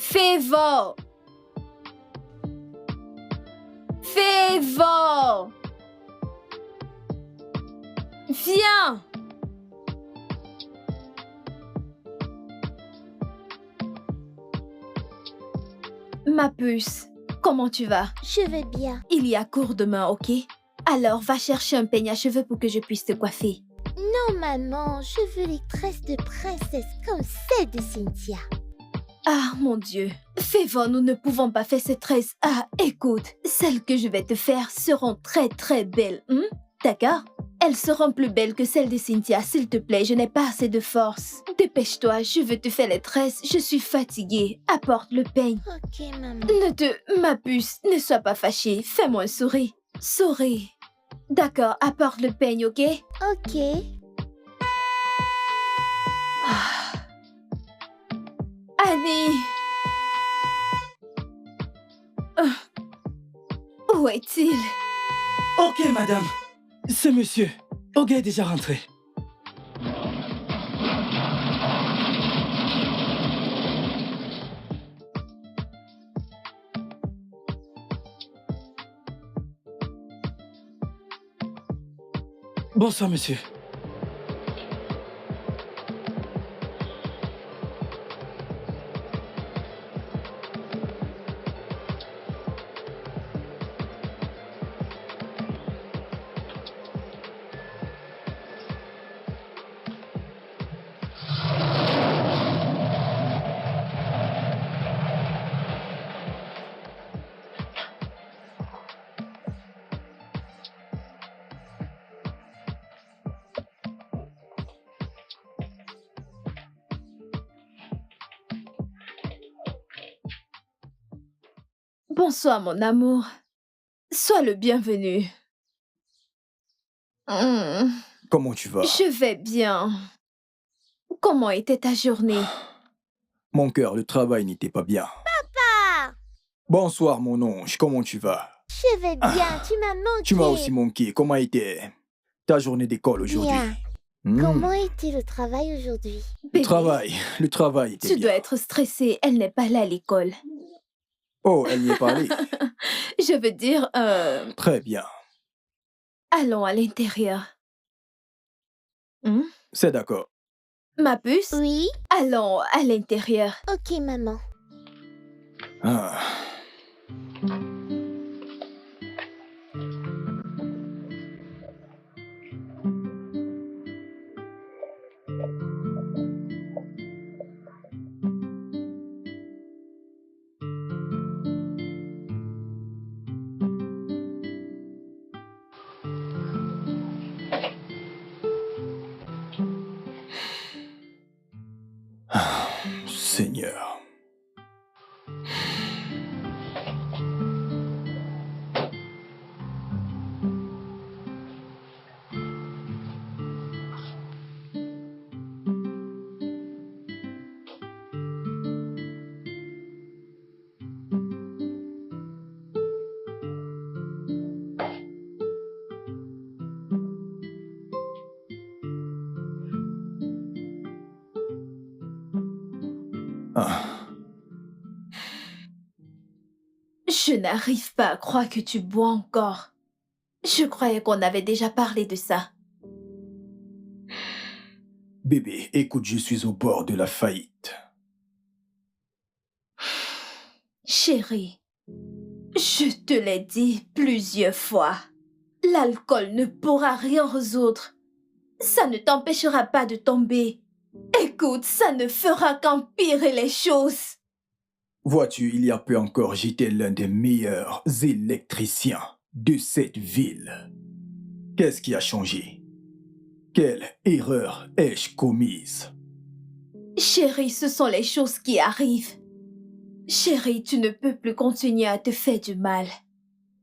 Favor! Favor! Viens! Ma puce, comment tu vas? Je vais bien. Il y a cours demain, ok? Alors, va chercher un peigne à cheveux pour que je puisse te coiffer. Non, maman, je veux les tresses de princesse comme celles de Cynthia. Ah, mon Dieu. Favor, nous ne pouvons pas faire ces tresses. Ah, écoute, celles que je vais te faire seront très très belles. D'accord? Elles seront plus belles que celles de Cynthia. S'il te plaît, je n'ai pas assez de force. Dépêche-toi, je veux te faire les tresses. Je suis fatiguée. Apporte le peigne. Ok, maman. Ma puce, ne sois pas fâchée. Fais-moi un sourire. Souris. D'accord, apporte le peigne, ok? Ok. Annie! Où est-il? Ok, madame. C'est monsieur. Oga est déjà rentré. Bonsoir, monsieur. Bonsoir, mon amour. Sois le bienvenu. Comment tu vas? Je vais bien. Comment était ta journée? Mon cœur, le travail n'était pas bien. Papa! Bonsoir, mon ange. Comment tu vas? Je vais bien, tu m'as manqué. Tu m'as aussi manqué. Comment était ta journée d'école aujourd'hui? Bien. Comment était le travail aujourd'hui? Le travail était Tu bien. dois être stressée. Elle n'est pas là à l'école. Oh, elle y est parlée. Je veux dire, Très bien. allons à l'intérieur. C'est d'accord. Ma puce? Oui? Allons à l'intérieur. Ok, maman. Ah. Seigneur. Ah. Je n'arrive pas à croire que tu bois encore. Je croyais qu'on avait déjà parlé de ça. Bébé, écoute, je suis au bord de la faillite. Chérie, je te l'ai dit plusieurs fois. L'alcool ne pourra rien résoudre. Ça ne t'empêchera pas de tomber. Écoute, ça ne fera qu'empirer les choses. Vois-tu, il y a peu encore, j'étais l'un des meilleurs électriciens de cette ville. Qu'est-ce qui a changé? Quelle erreur ai-je commise? Chérie, ce sont les choses qui arrivent. Chérie, tu ne peux plus continuer à te faire du mal.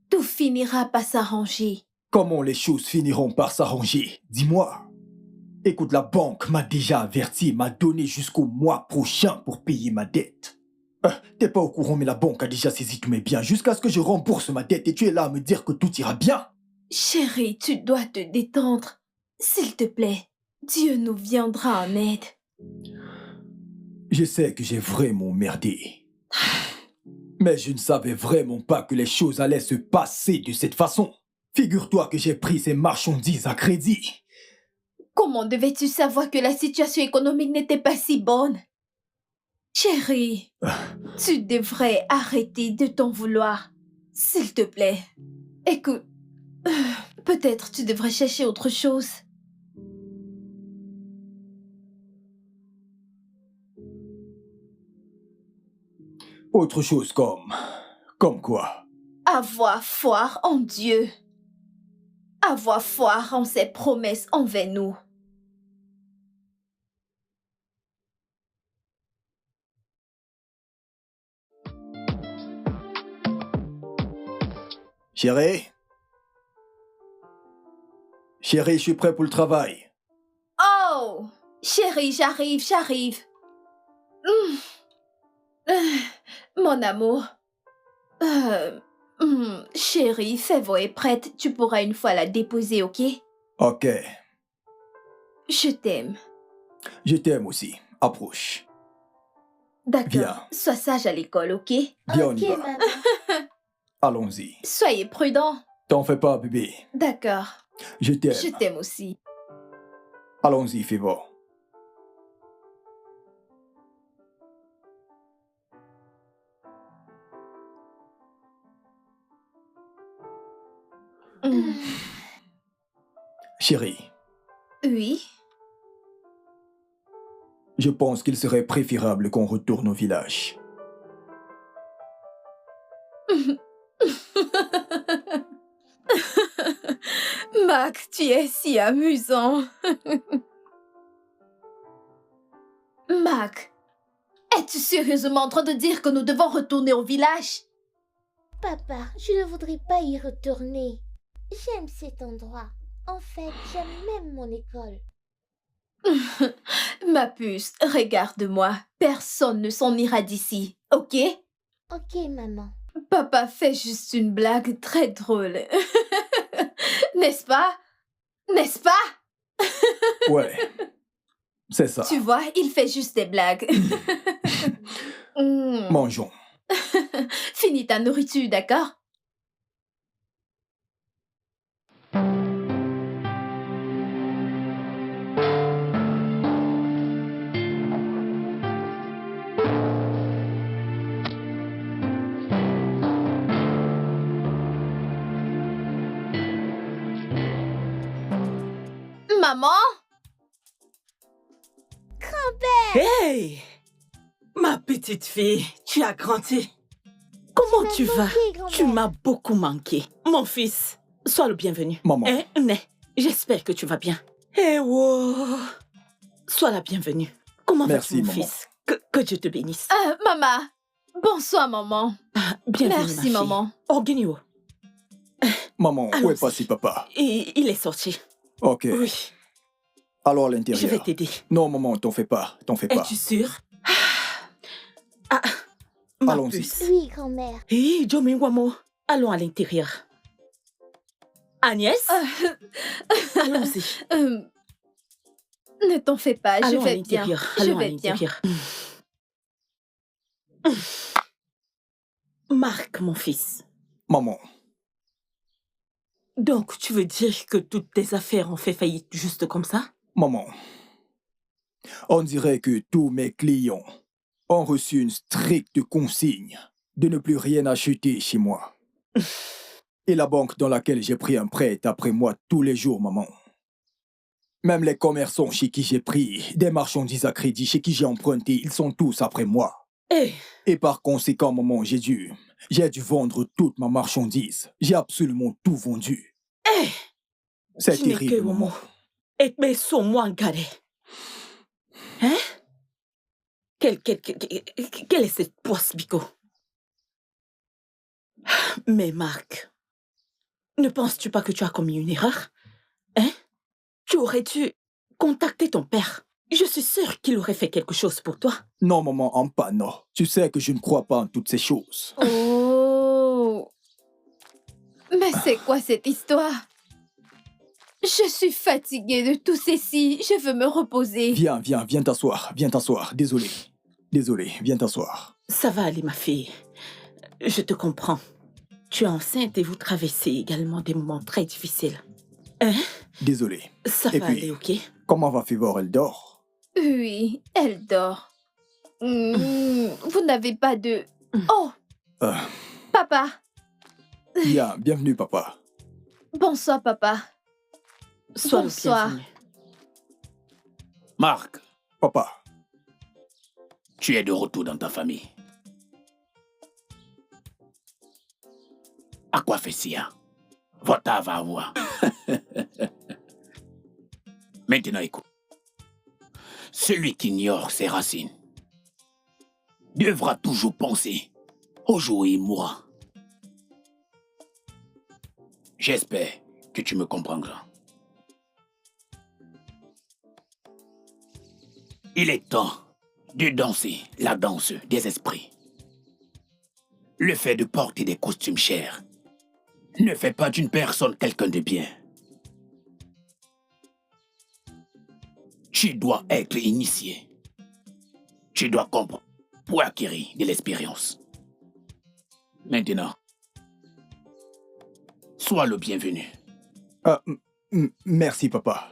Tout finira par s'arranger. Comment les choses finiront par s'arranger? Dis-moi. Écoute, la banque m'a déjà averti, m'a donné jusqu'au mois prochain pour payer ma dette. T'es pas au courant, mais la banque a déjà saisi tous mes biens jusqu'à ce que je rembourse ma dette et tu es là à me dire que tout ira bien. Chérie, tu dois te détendre. S'il te plaît, Dieu nous viendra en aide. Je sais que j'ai vraiment merdé. Mais je ne savais vraiment pas que les choses allaient se passer de cette façon. Figure-toi que j'ai pris ces marchandises à crédit. Comment devais-tu savoir que la situation économique n'était pas si bonne? Chérie, tu devrais arrêter de t'en vouloir. S'il te plaît. Écoute, peut-être tu devrais chercher autre chose. Autre chose comme... Comme quoi? Avoir foi en Dieu. Avoir foi en ses promesses envers nous. Chérie? Chérie, je suis prêt pour le travail. Oh! Chérie, j'arrive. Hum. Mon amour. Chérie, Fèvre est prête. Tu pourras une fois la déposer, ok? Ok. Je t'aime. Je t'aime aussi. Approche. D'accord. Viens. Sois sage à l'école, ok? Viens, on Ok, y va. maman. Allons-y. Soyez prudent. T'en fais pas, bébé. D'accord. Je t'aime. Je t'aime aussi. Allons-y, Févo. Hum. Chérie, Oui? je pense qu'il serait préférable qu'on retourne au village. Max, tu es si amusant. Max, es-tu sérieusement en train de dire que nous devons retourner au village? Papa, je ne voudrais pas y retourner. J'aime cet endroit. En fait, j'aime même mon école. Ma puce, regarde-moi. Personne ne s'en ira d'ici, ok? Ok, maman. Papa fait juste une blague très drôle. N'est-ce pas? N'est-ce pas? Ouais, c'est ça. Tu vois, il fait juste des blagues. Mangeons. Finis ta nourriture, d'accord? Maman? Hey! Ma petite fille, tu as grandi. Comment tu vas? Tu m'as beaucoup manqué. Mon fils, sois le bienvenu. Maman. Né, j'espère que tu vas bien. Eh wow! Sois la bienvenue. Comment vas-tu, Merci, mon maman. fils? Que Dieu te bénisse. Maman. Bonsoir, maman. Bienvenue, ma Merci, fille. maman. Organio. Maman, où Allons-y. est passé papa? Il est sorti. Ok. Oui, Alors à je vais l'intérieur. t'aider. Non, maman, t'en fais pas. T'en fais pas. Es-tu sûre? Ma Allons-y. puce. Oui, grand-mère. Hé, Jomingwamo, allons à l'intérieur. Agnès, allons-y. Ne t'en fais pas, je Allons à vais bien. l'intérieur. Je Allons à vais bien. l'intérieur. Marc, mon fils. Maman, Donc, tu veux dire que toutes tes affaires ont fait faillite juste comme ça? maman. On dirait que tous mes clients ont reçu une stricte consigne de ne plus rien acheter chez moi. Et la banque dans laquelle j'ai pris un prêt est après moi tous les jours, maman. Même les commerçants chez qui j'ai pris des marchandises à crédit, chez qui j'ai emprunté, ils sont tous après moi. Eh, Et par conséquent, maman, j'ai dû vendre toute ma marchandise. J'ai absolument tout vendu. eh, C'est tu n'es terrible, que maman. homo. Et mais son moi en galère. Hein? Quelle est cette poisse, Bico? Mais Marc, ne penses-tu pas que tu as commis une erreur? Hein? Tu aurais dû contacter ton père. Je suis sûre qu'il aurait fait quelque chose pour toi. Non, maman, en pas, non. Tu sais que je ne crois pas en toutes ces choses. Oh. Mais c'est quoi cette histoire? Je suis fatiguée de tout ceci. Je veux me reposer. Viens t'asseoir, viens t'asseoir. Désolé. Désolé, viens t'asseoir. Ça va aller, ma fille. Je te comprends. Tu es enceinte et vous traversez également des moments très difficiles. Hein? Désolé. Ça Et va puis, aller, ok? comment va Fivor? Elle dort? Oui, elle dort. Vous n'avez pas de... Oh, Euh, papa. Bien, bienvenue, papa. Bonsoir, papa. Sois Bonsoir. le bienvenu. Marc, Papa, tu es de retour dans ta famille. À quoi fait Sia? Vota va avoir. Maintenant, écoute. Celui qui ignore ses racines devra toujours penser au jour où il mourra. J'espère que tu me comprendras. Il est temps de danser la danse des esprits. Le fait de porter des costumes chers ne fait pas d'une personne quelqu'un de bien. Tu dois être initié. Tu dois comprendre pour acquérir de l'expérience. Maintenant, sois le bienvenu. Merci, papa.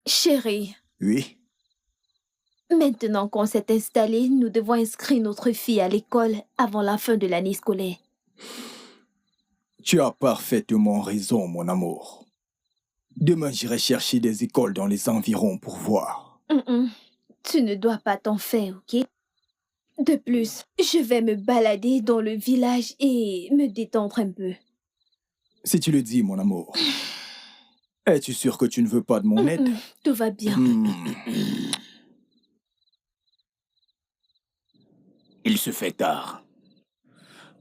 Chérie, Oui? maintenant qu'on s'est installé, nous devons inscrire notre fille à l'école avant la fin de l'année scolaire. Tu as parfaitement raison, mon amour. Demain, j'irai chercher des écoles dans les environs pour voir. Tu ne dois pas t'en faire, ok? De plus, je vais me balader dans le village et me détendre un peu. Si tu le dis, mon amour. Es-tu sûr que tu ne veux pas de mon aide? Tout va bien. Il se fait tard.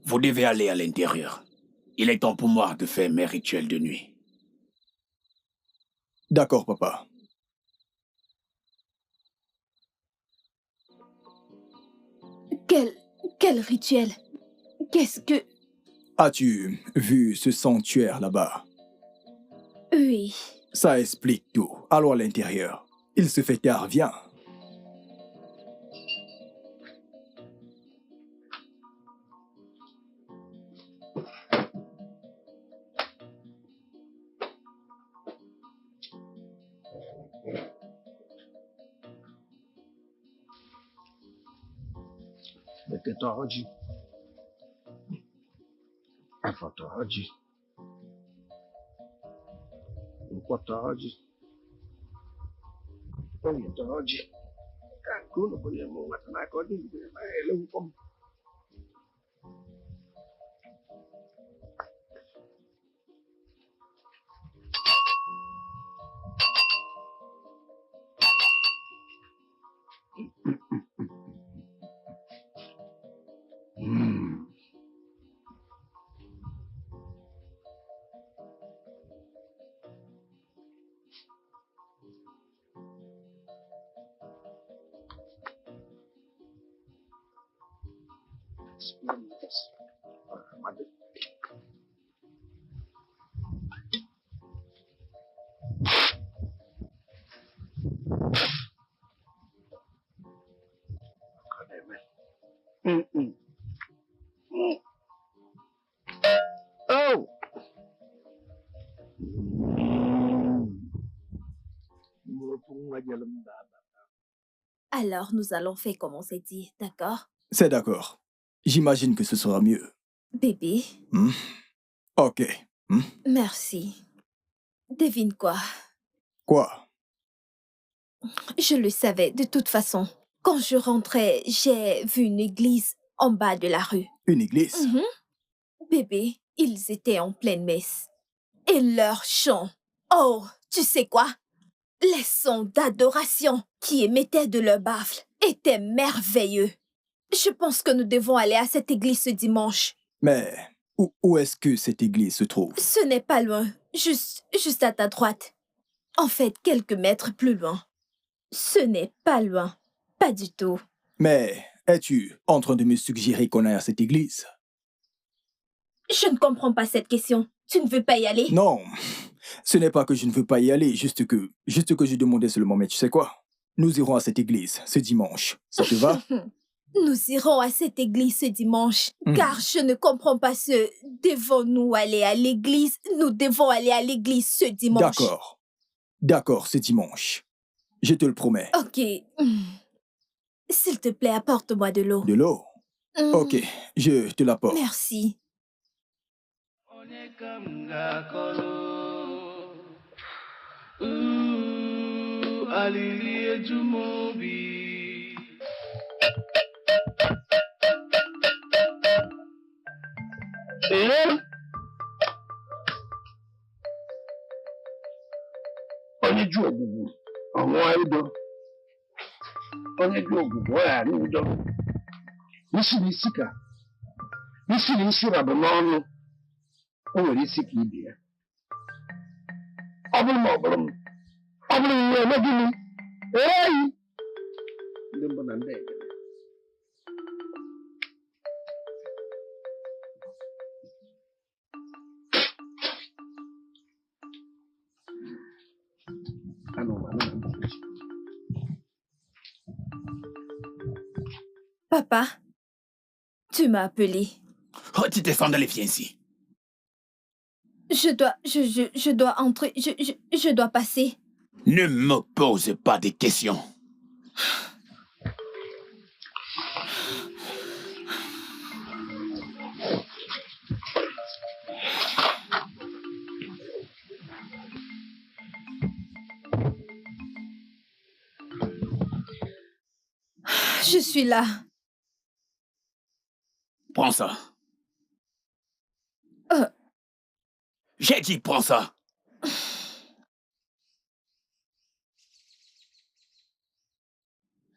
Vous devez aller à l'intérieur. Il est temps pour moi de faire mes rituels de nuit. D'accord, papa. Quel rituel? Qu'est-ce que... As-tu vu ce sanctuaire là-bas? Oui. Ça explique tout. Allons à l'intérieur. Il se fait tard, viens. Beketoroji. Afotoroji. Ukwatoroji. Oyetoroji. Kakuno kwenye munga tanakodi kwenye maele ukom. Oh! Alors, nous allons faire comme on s'est dit, d'accord? C'est d'accord. J'imagine que ce sera mieux. Bébé, Ok. merci. Devine quoi? Quoi? Je le savais, de toute façon. Quand je rentrais, j'ai vu une église en bas de la rue. Une église? Bébé, ils étaient en pleine messe. Et leur chant. Oh, tu sais quoi? Les sons d'adoration qui émettaient de leurs baffles étaient merveilleux. Je pense que nous devons aller à cette église ce dimanche. Mais où est-ce que cette église se trouve? Ce n'est pas loin, juste à ta droite. En fait, quelques mètres plus loin. Ce n'est pas loin. Pas du tout. Mais es-tu en train de me suggérer qu'on aille à cette église? Je ne comprends pas cette question. Tu ne veux pas y aller? Non, ce n'est pas que je ne veux pas y aller, juste que je demandais seulement, mais tu sais quoi? Nous irons à cette église ce dimanche. Ça te va? Nous irons à cette église ce dimanche, Hmm. car je ne comprends pas ce « devons-nous aller à l'église ?» Nous devons aller à l'église ce dimanche. D'accord. D'accord, ce dimanche. Je te le promets. Ok. S'il te plaît, apporte-moi de l'eau. De l'eau? Ok, je te l'apporte. Merci. Onye ju ogbugbu ọnwụọ udo. Onye ju ogbugbu ọ ghara udo. Isi na isi ka isi na isi rabụ n'ọnụ. O nwere isi ka ibe ya. Ọ bụrụ na ọ bụrụ m, ọ bụrụ na emeghị m, eyi. Ndị mbụ na ndị ekele. Papa, tu m'as appelé. Oh, tu descends dans les viens ici. Je dois entrer. Je dois passer. Ne me pose pas de questions. Je suis là. Prends ça. Euh. J'ai dit prends ça.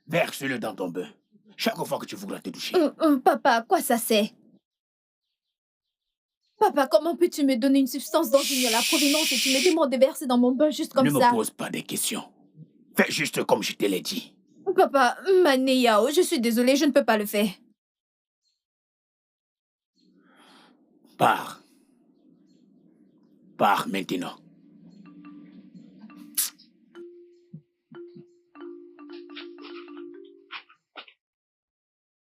Verse-le dans ton bain. Chaque fois que tu voudras te doucher. Papa, à quoi ça sert? Papa, comment peux-tu me donner une substance dont j'ignore la provenance et tu me demandes de verser dans mon bain juste comme Ne ça? me pose pas de questions. Fais juste comme je te l'ai dit. Papa, Maneyao, je suis désolée, je ne peux pas le faire. Pars. Pars maintenant.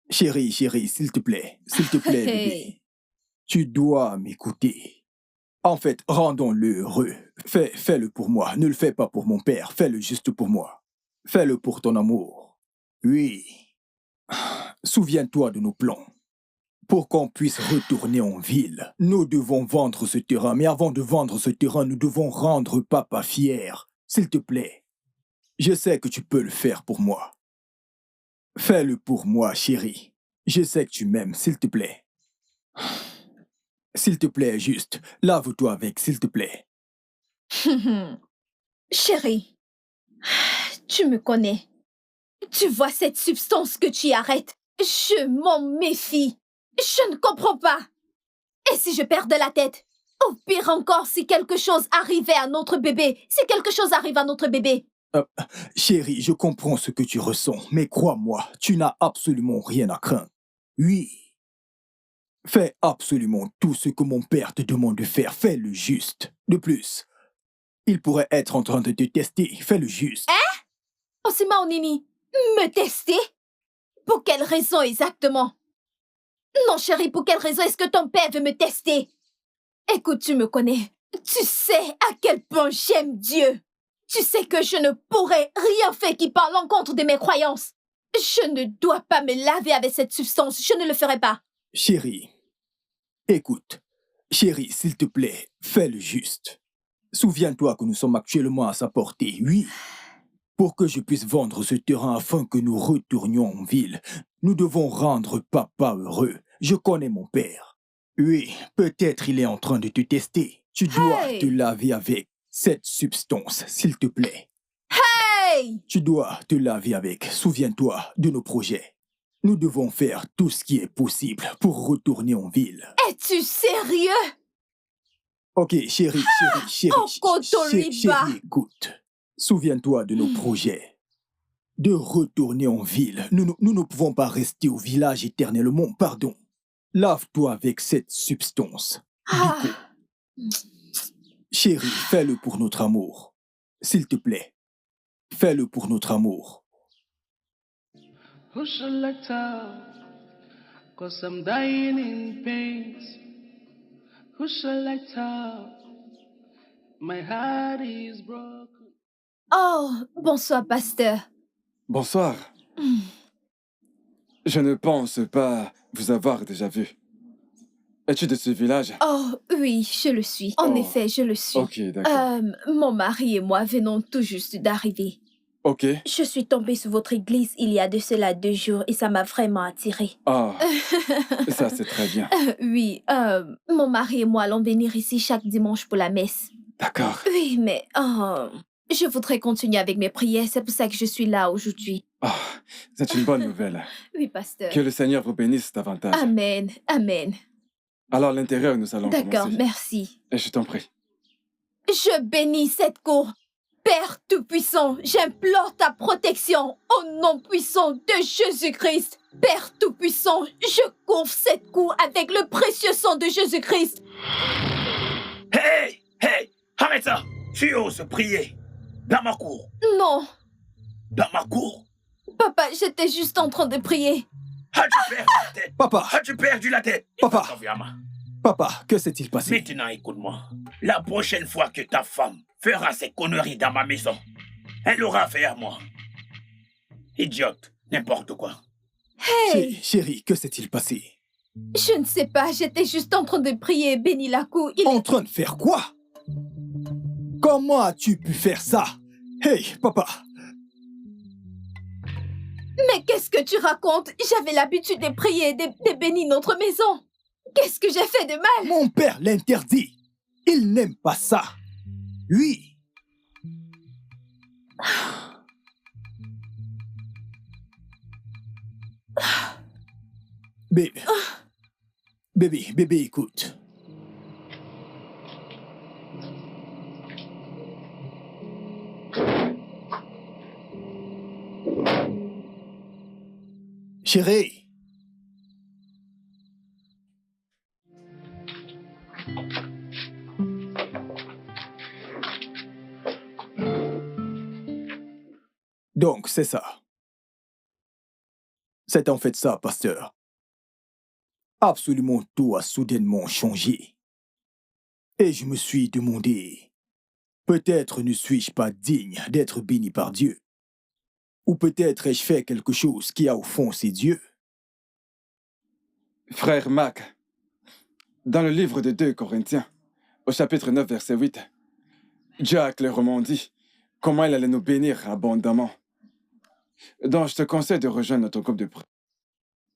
Chérie, s'il te plaît, bébé. Tu dois m'écouter. En fait, rendons-le heureux. Fais-le pour moi. Ne le fais pas pour mon père. Fais-le juste pour moi. Fais-le pour ton amour. Oui. Souviens-toi de nos plans. Pour qu'on puisse retourner en ville, nous devons vendre ce terrain. Mais avant de vendre ce terrain, nous devons rendre papa fier. S'il te plaît. Je sais que tu peux le faire pour moi. Fais-le pour moi, chérie. Je sais que tu m'aimes, s'il te plaît. S'il te plaît, juste, lave-toi avec, s'il te plaît. Chérie, tu me connais. Tu vois cette substance que tu arrêtes? Je m'en méfie. Je ne comprends pas. Et si je perds de la tête? Ou pire encore, si quelque chose arrivait à notre bébé? Si quelque chose arrive à notre bébé? Chérie, je comprends ce que tu ressens, mais crois-moi, tu n'as absolument rien à craindre. Oui. Fais absolument tout ce que mon père te demande de faire. Fais le juste. De plus, il pourrait être en train de te tester. Fais le juste. Hein? Osima Onini, me tester? Pour quelle raison exactement? Non, chérie, pour quelle raison est-ce que ton père veut me tester? Écoute, tu me connais. Tu sais à quel point j'aime Dieu. Tu sais que je ne pourrais rien faire qui parle en contre de mes croyances. Je ne dois pas me laver avec cette substance. Je ne le ferai pas. Chérie, écoute. Chérie, s'il te plaît, fais le juste. Souviens-toi que nous sommes actuellement à sa portée, oui. Pour que je puisse vendre ce terrain afin que nous retournions en ville, nous devons rendre papa heureux. Je connais mon père. Oui, peut-être il est en train de te tester. Tu dois te laver avec cette substance, s'il te plaît. Hey! Tu dois te laver avec. Souviens-toi de nos projets. Nous devons faire tout ce qui est possible pour retourner en ville. Es-tu sérieux? Ok, chérie, Okotoliba. écoute. Souviens-toi de nos projets. de retourner en ville. Nous ne pouvons pas rester au village éternellement, pardon. Lave-toi avec cette substance. Ah, Chérie, fais-le pour notre amour. S'il te plaît, fais-le pour notre amour. Who shall I tell? 'Cause I'm dying in pain. Who shall I tell? My heart is broken. oh, bonsoir, pasteur. Bonsoir. Je ne pense pas vous avoir déjà vu. Es-tu de ce village? Oh, oui, je le suis. En Oh. effet, je le suis. Ok, d'accord. Mon mari et moi venons tout juste d'arriver. Ok. Je suis tombée sur votre église il y a de cela 2 jours et ça m'a vraiment attirée. Ah, ça c'est très bien. Oui, mon mari et moi allons venir ici chaque dimanche pour la messe. D'accord. Oui, mais je voudrais continuer avec mes prières, c'est pour ça que je suis là aujourd'hui. Ah, c'est une bonne nouvelle. Oui, pasteur. Que le Seigneur vous bénisse davantage. Amen, amen. Alors à l'intérieur, nous allons D'accord, commencer. merci. Et je t'en prie. Je bénis cette cour. Père Tout-Puissant, j'implore ta protection au nom puissant de Jésus-Christ. Père Tout-Puissant, je couvre cette cour avec le précieux sang de Jésus-Christ. Hey! Hey! Arrête ça! Tu oses prier dans ma cour. Non, Dans ma cour. papa, j'étais juste en train de prier. As-tu perdu la tête? Papa, As-tu perdu la tête? Papa. Confiamment. papa, que s'est-il passé? Maintenant, écoute-moi. La prochaine fois que ta femme fera ces conneries dans ma maison, elle aura affaire à moi. Idiote, n'importe quoi. Hey, Chérie, que s'est-il passé? je ne sais pas, j'étais juste en train de prier. Bénis la cour. En train de faire quoi? Comment as-tu pu faire ça? Hey, papa, Mais qu'est-ce que tu racontes? J'avais l'habitude de prier et de bénir notre maison. Qu'est-ce que j'ai fait de mal? mon père l'interdit. Il n'aime pas ça. Oui. Bébé. Bébé, écoute. Chérie. Donc, c'est ça. C'est en fait ça, pasteur. Absolument tout a soudainement changé. Et je me suis demandé, peut-être ne suis-je pas digne d'être béni par Dieu. Ou peut-être ai-je fait quelque chose qui a offensé Dieu. Frère Marc, dans le livre de 2 Corinthiens, au chapitre 9, verset 8, Dieu a clairement dit comment il allait nous bénir abondamment. Donc, je te conseille de rejoindre notre groupe de prière.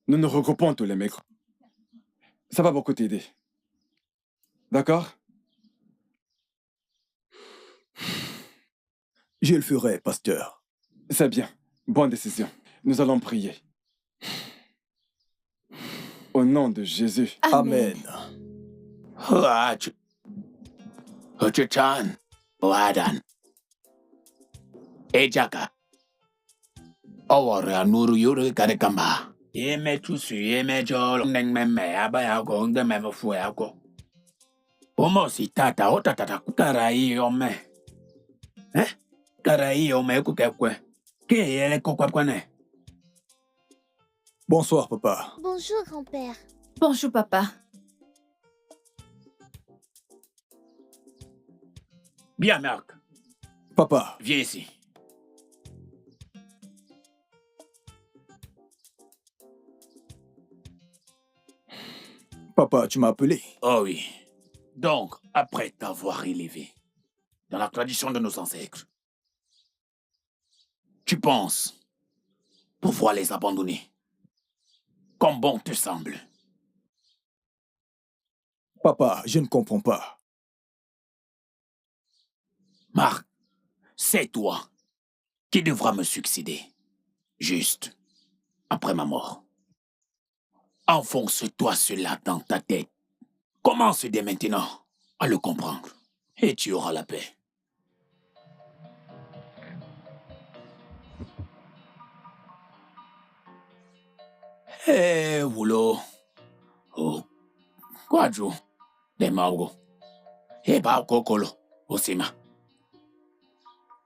Nous nous regroupons tous les mercredis. Ça va beaucoup t'aider. D'accord? Je le ferai, pasteur. C'est bien. Bonne décision. Nous allons prier. Au nom de Jésus. Amen. Chan, Wadan. Ejaka. Awore anuru yuru karekamba. Yeme tusu yeme jolo neng meme abaya go nde meme fue ako. Omo si tata o tata karai ome. Karai ome kukekwe. Ke yele kokwakwane. Bonsoir, papa. Bonjour, grand-père. Bonjour, papa. Bien, Marc. Papa, Viens ici. papa, tu m'as appelé. Oh oui. Donc, après t'avoir élevé dans la tradition de nos ancêtres, tu penses pouvoir les abandonner comme bon te semble. Papa, je ne comprends pas. Marc, c'est toi qui devras me succéder, juste après ma mort. Enfonce-toi cela dans ta tête. Commence dès maintenant à le comprendre et tu auras la paix. Wulo. Oh, Quadro. De Maugo. Eba Kokolo. Osima.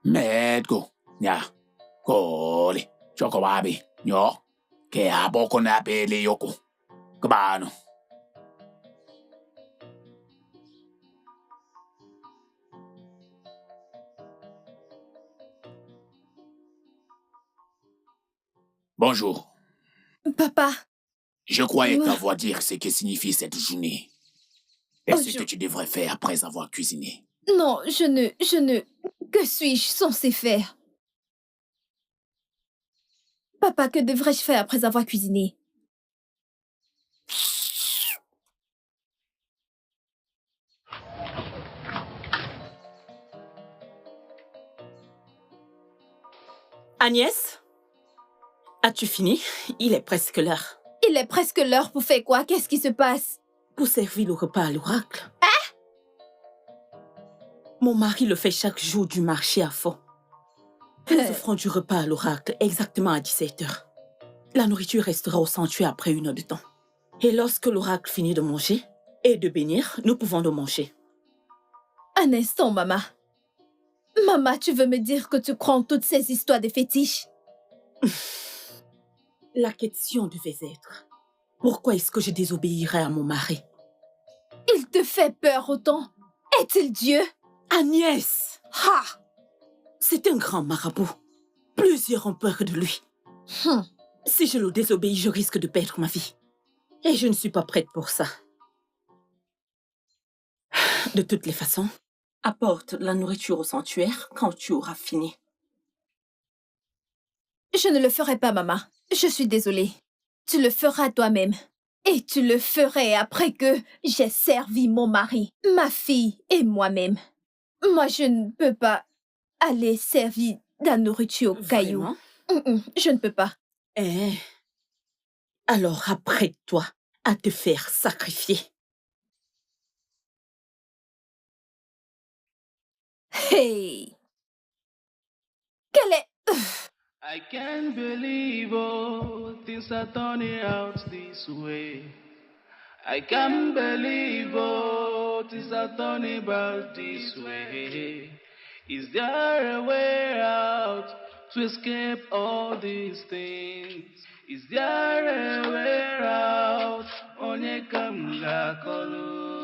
Medgo. Nya. Koli. Chokowabi. Nyo. Ke aboko na pele yoko. Kabano. Bonjour. Papa. Je croyais t'avoir dit ce que signifie cette journée. Et ce que tu devrais faire après avoir cuisiné. Non, je ne... Que suis-je censée faire? Papa, que devrais-je faire après avoir cuisiné? Agnès, as-tu fini? Il est presque l'heure. Il est presque l'heure pour faire quoi? Qu'est-ce qui se passe? Pour servir le repas à l'oracle. Mon mari le fait chaque jour du marché à fond. Nous offrons du repas à l'oracle exactement à 17h. La nourriture restera au sanctuaire après 1 heure de temps. Et lorsque l'oracle finit de manger et de bénir, nous pouvons le manger. Un instant, maman. Maman, tu veux me dire que tu crois en toutes ces histoires de fétiches? La question devait être, pourquoi est-ce que je désobéirais à mon mari? Il te fait peur autant? Est-il Dieu? Agnès! Ha! C'est un grand marabout. Plusieurs ont peur de lui. Si je le désobéis, je risque de perdre ma vie. Et je ne suis pas prête pour ça. De toutes les façons, apporte la nourriture au sanctuaire quand tu auras fini. Je ne le ferai pas, maman. Je suis désolée. Tu le feras toi-même. Et tu le ferais après que j'ai servi mon mari, ma fille et moi-même. Moi, je ne peux pas aller servir de la nourriture au caillou. Je ne peux pas. Alors apprête-toi à te faire sacrifier. Hey! Quelle est... I can't believe things are turning out this way. I can't believe things are turning about this way. Is there a way out to escape all these things? Is there a way out? Onye kamga kolu.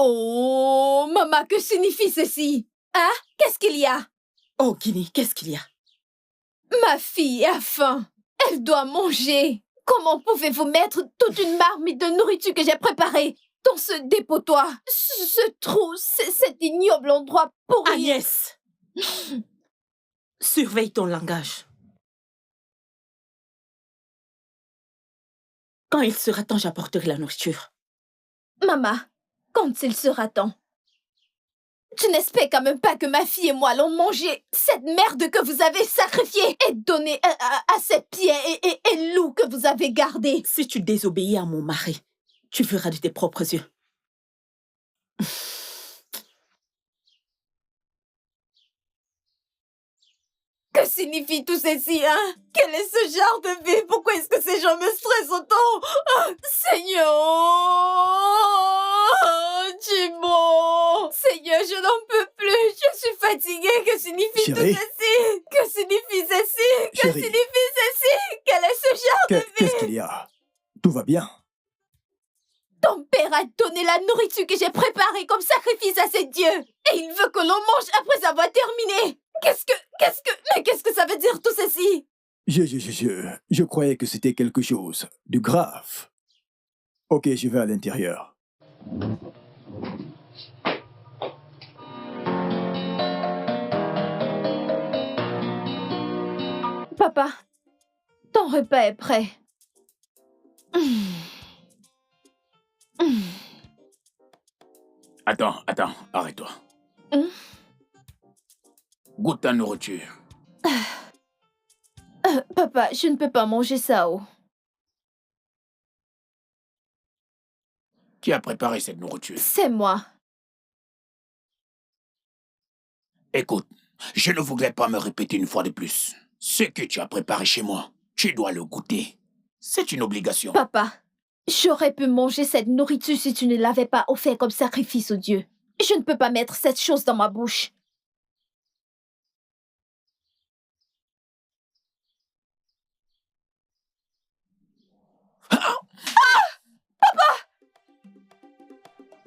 Oh, maman, que signifie ceci? Hein? Qu'est-ce qu'il y a? Oh, Guinée, qu'est-ce qu'il y a? Ma fille a faim. Elle doit manger. Comment pouvez-vous mettre toute une marmite de nourriture que j'ai préparée dans ce dépotoir? Ce trou, cet ignoble endroit pourri. Agnès! Surveille ton langage. Quand il sera temps, j'apporterai la nourriture. Maman, quand il sera temps. Tu n'espères quand même pas que ma fille et moi allons manger cette merde que vous avez sacrifiée et donnée à ces pieds et loups que vous avez gardés. Si tu désobéis à mon mari, tu verras de tes propres yeux. Que signifie tout ceci, hein? Quel est ce genre de vie? Pourquoi est-ce que ces gens me stressent autant? Oh, Seigneur! Jimbo! Seigneur, je n'en peux plus. Je suis fatiguée. Que signifie Chérie? tout ceci? Que signifie ceci? Que Chérie? signifie ceci? Quel est ce genre de vie? Qu'est-ce qu'il y a? Tout va bien? Ton père a donné la nourriture que j'ai préparée comme sacrifice à ses dieux. Et il veut que l'on mange après avoir terminé. Mais qu'est-ce que ça veut dire tout ceci? Je croyais que c'était quelque chose de grave. Ok, je vais à l'intérieur. Papa, ton repas est prêt. Attends, arrête-toi. Goûte ta nourriture. Papa, je ne peux pas manger ça, oh. Qui a préparé cette nourriture? C'est moi. Écoute, je ne voudrais pas me répéter une fois de plus. Ce que tu as préparé chez moi, tu dois le goûter. C'est une obligation. Papa, j'aurais pu manger cette nourriture si tu ne l'avais pas offert comme sacrifice au Dieu. Je ne peux pas mettre cette chose dans ma bouche.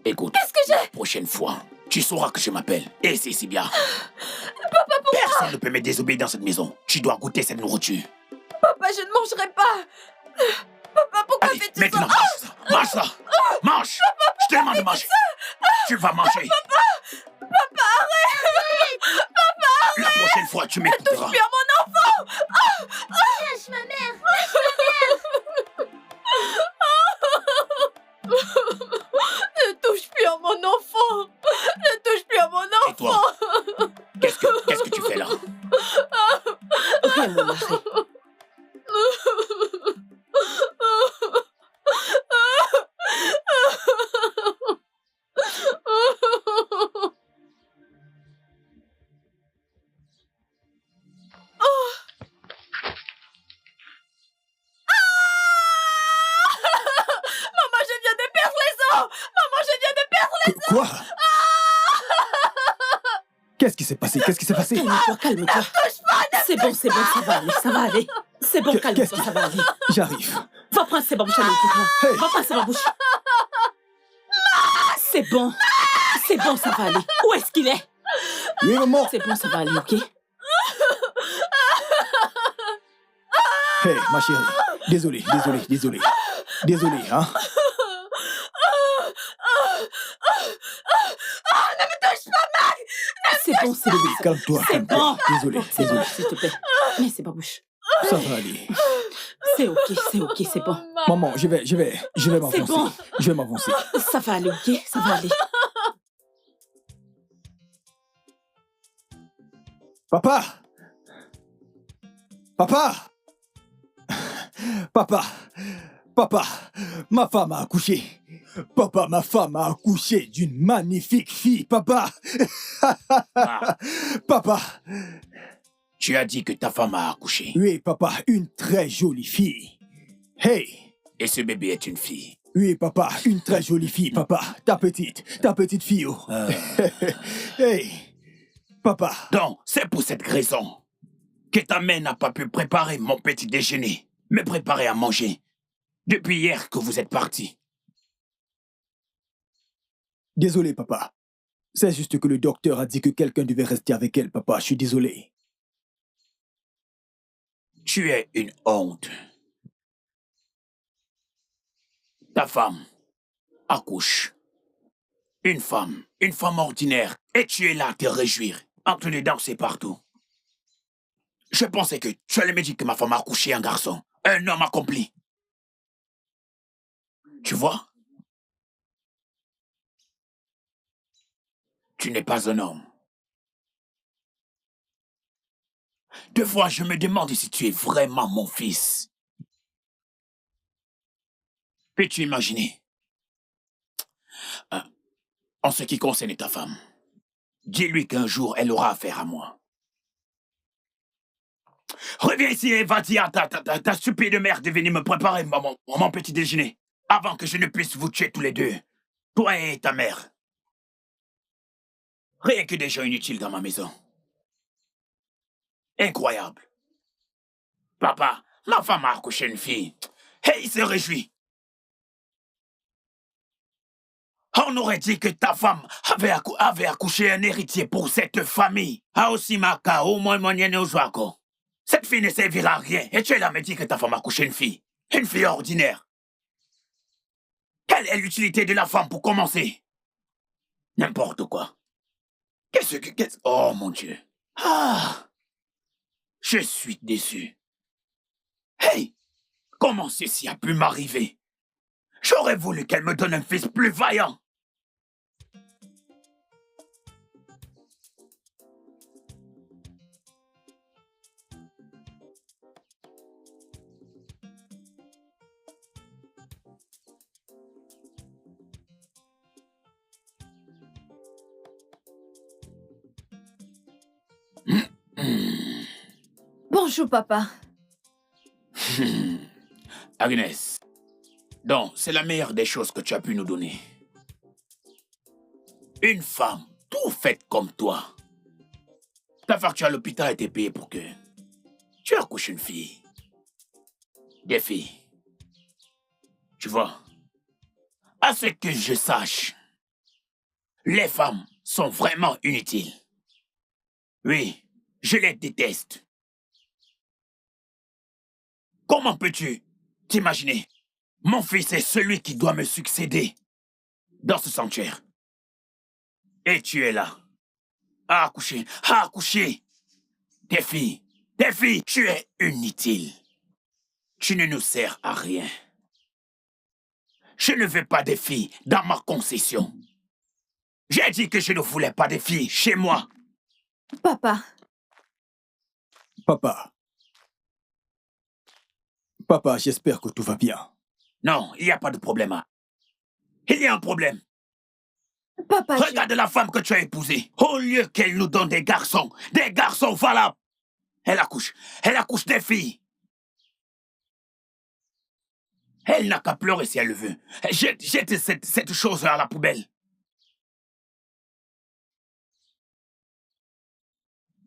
Écoute, Qu'est-ce que j'ai? la prochaine fois, tu sauras que je m'appelle. Et c'est si bien. Papa, pourquoi? Personne ne peut me désobéir dans cette maison. Tu dois goûter cette nourriture. Papa, je ne mangerai pas. Papa, pourquoi Allez, fais-tu maintenant, ça? mange ça. Mange. Je te demande de manger. Tu vas manger. Papa, arrête. Papa, arrête. La prochaine fois, tu m'écouteras. Ne touche plus à mon enfant. Lâche ma mère. Ne touche plus à mon enfant. Ne touche plus à mon enfant. Et toi? Qu'est-ce que tu fais là? Rien, mon mari. Maman, je viens de perdre les os. Maman, je viens de perdre les os. Quoi? Qu'est-ce qui s'est passé? Calme-toi, calme-toi. C'est bon, ça va aller, ça va aller. C'est bon, calme-toi, ça va aller. J'arrive. Va prendre ces babouches à l'eau. Hey. Va prendre ces babouches. C'est bon, ça va aller. Où est-ce qu'il est? Oui, maman. C'est bon, ça va aller, ok? Hey, ma chérie. Désolé, hein? Ne me touche pas, Mac. C'est bon, c'est bon. Calme-toi. C'est bon. Désolé. C'est bon, s'il te plaît. Mais c'est babouche. Ça va aller. C'est ok, c'est bon. Maman, je vais m'avancer. bon. Je vais m'avancer. Ça va aller, ok? Ça va aller. Papa! Ma femme a accouché. Papa, ma femme a accouché d'une magnifique fille, papa. Ah, Papa. tu as dit que ta femme a accouché. Oui, papa, une très jolie fille. Hey. Et ce bébé est une fille. Oui, papa, une très jolie fille, papa. Ta petite fille. Oh. Hey. Papa. Donc, c'est pour cette raison que ta mère n'a pas pu préparer mon petit déjeuner, me préparer à manger, depuis hier que vous êtes partis. Désolé, papa. C'est juste que le docteur a dit que quelqu'un devait rester avec elle, papa. Je suis désolé. Tu es une honte. Ta femme accouche. Une femme ordinaire. Et tu es là à te réjouir, en train de danser partout. Je pensais que tu allais me dire que ma femme a accouché un garçon, un homme accompli. Tu vois? Tu n'es pas un homme. Deux fois, je me demande si tu es vraiment mon fils. Peux-tu imaginer? En ce qui concerne ta femme, dis-lui qu'un jour, elle aura affaire à moi. Reviens ici et va dire à ta stupide mère de venir me préparer mon petit déjeuner, avant que je ne puisse vous tuer tous les deux, toi et ta mère. Rien que des gens inutiles dans ma maison. Incroyable. Papa, ma femme a accouché une fille. Et il se réjouit. On aurait dit que ta femme avait accouché un héritier pour cette famille. Aosimaka, au moins moyen Ojoako. Cette fille ne servira à rien. Et tu es là à me dire que ta femme a accouché une fille. Une fille ordinaire. Quelle est l'utilité de la femme pour commencer? N'importe quoi. Oh mon Dieu. Ah! Je suis déçu. Hey! Comment ceci a pu m'arriver? J'aurais voulu qu'elle me donne un fils plus vaillant. Bonjour, papa. Agnès, donc c'est la meilleure des choses que tu as pu nous donner. Une femme, tout faite comme toi. Ta facture à l'hôpital a été payée pour que tu accouches une fille. Des filles. Tu vois, à ce que je sache, les femmes sont vraiment inutiles. Oui, je les déteste. Comment peux-tu t'imaginer? Mon fils est celui qui doit me succéder dans ce sanctuaire. Et tu es là, à accoucher, à accoucher. Des filles, tu es inutile. Tu ne nous sers à rien. Je ne veux pas de filles dans ma concession. J'ai dit que je ne voulais pas de filles chez moi. Papa. Papa, j'espère que tout va bien. Non, il n'y a pas de problème. Il y a un problème. Papa, Regarde la femme que tu as épousée. Au lieu qu'elle nous donne des garçons valables, elle accouche des filles. Elle n'a qu'à pleurer si elle le veut. Jette cette chose à la poubelle.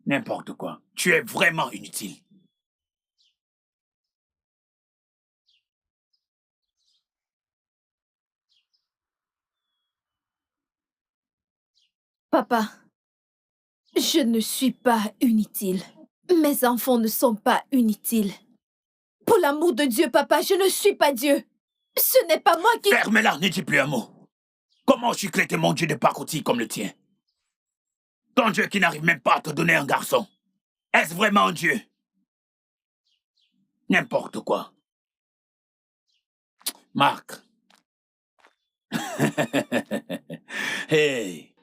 N'importe quoi. Tu es vraiment inutile. Papa, je ne suis pas inutile. Mes enfants ne sont pas inutiles. Pour l'amour de Dieu, papa, je ne suis pas Dieu. Ce n'est pas moi qui... Ferme-la, ne dis plus un mot. Comment chucleter mon Dieu de pacotille comme le tien? Ton Dieu qui n'arrive même pas à te donner un garçon. Est-ce vraiment un Dieu? N'importe quoi. Marc. Hey.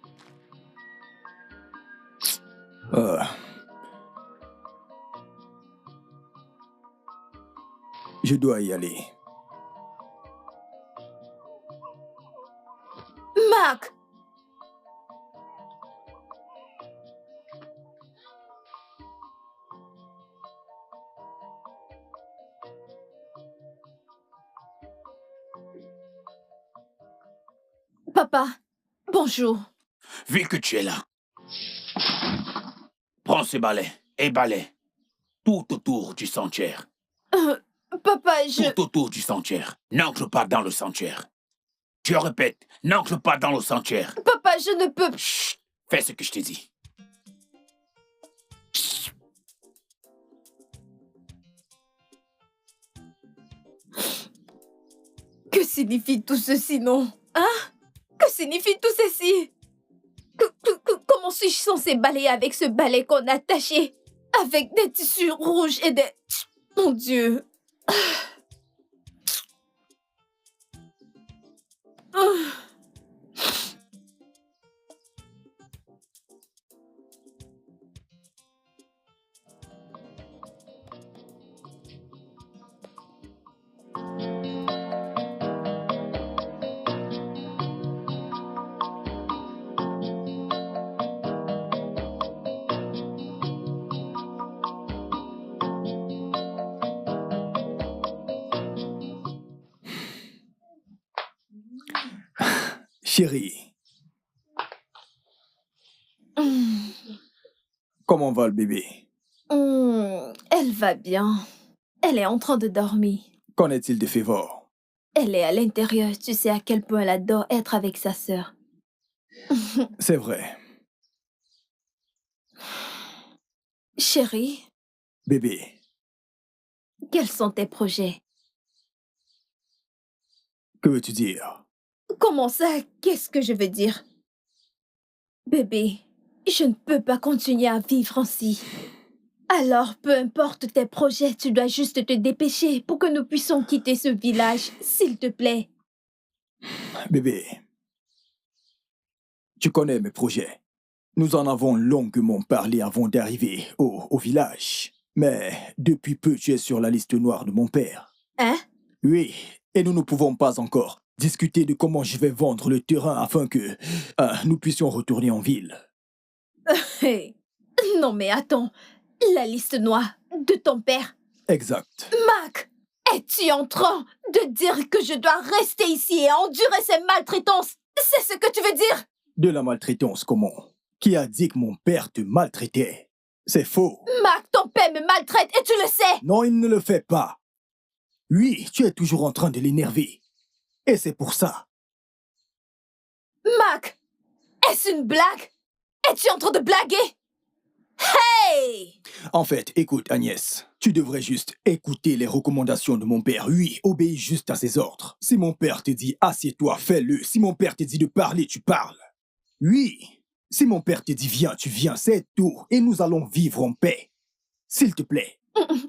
Je dois y aller. Marc! Papa, bonjour. Vu que tu es là, prends ce balai et balaie tout autour du sanctuaire. Papa, Tout autour du sanctuaire. N'entre pas dans le sanctuaire. Je répète, n'entre pas dans le sanctuaire. Papa, je ne peux... Chut, fais ce que je te dis. Que signifie tout ceci, non? Hein? Que signifie tout ceci? Comment suis-je censée balayer avec ce balai qu'on a attaché? Avec des tissus rouges et des... Mon Dieu! Chérie, comment va le bébé? Elle va bien. Elle est en train de dormir. Qu'en est-il de Févor? Elle est à l'intérieur. Tu sais à quel point elle adore être avec sa sœur. C'est vrai. Chérie, Bébé, quels sont tes projets? que veux-tu dire? Comment ça? Qu'est-ce que je veux dire? Bébé, je ne peux pas continuer à vivre ainsi. Alors, peu importe tes projets, tu dois juste te dépêcher pour que nous puissions quitter ce village, s'il te plaît. Bébé, tu connais mes projets. Nous en avons longuement parlé avant d'arriver au village. Mais depuis peu, tu es sur la liste noire de mon père. Hein? Oui, et nous ne pouvons pas encore discuter de comment je vais vendre le terrain afin que nous puissions retourner en ville. Hey. Non mais attends, la liste noire de ton père. Exact. Mac, es-tu en train de dire que je dois rester ici et endurer ces maltraitances? C'est ce que tu veux dire? De la maltraitance, comment? Qui a dit que mon père te maltraitait? C'est faux. Mac, ton père me maltraite et tu le sais. Non, il ne le fait pas. Oui, tu es toujours en train de l'énerver. Et c'est pour ça. Mac, est-ce une blague? Es-tu en train de blaguer? Hey! En fait, écoute Agnès, tu devrais juste écouter les recommandations de mon père. Oui, obéis juste à ses ordres. Si mon père te dit assieds-toi, fais-le. Si mon père te dit de parler, tu parles. Oui, si mon père te dit viens, tu viens, c'est tout. Et nous allons vivre en paix. S'il te plaît.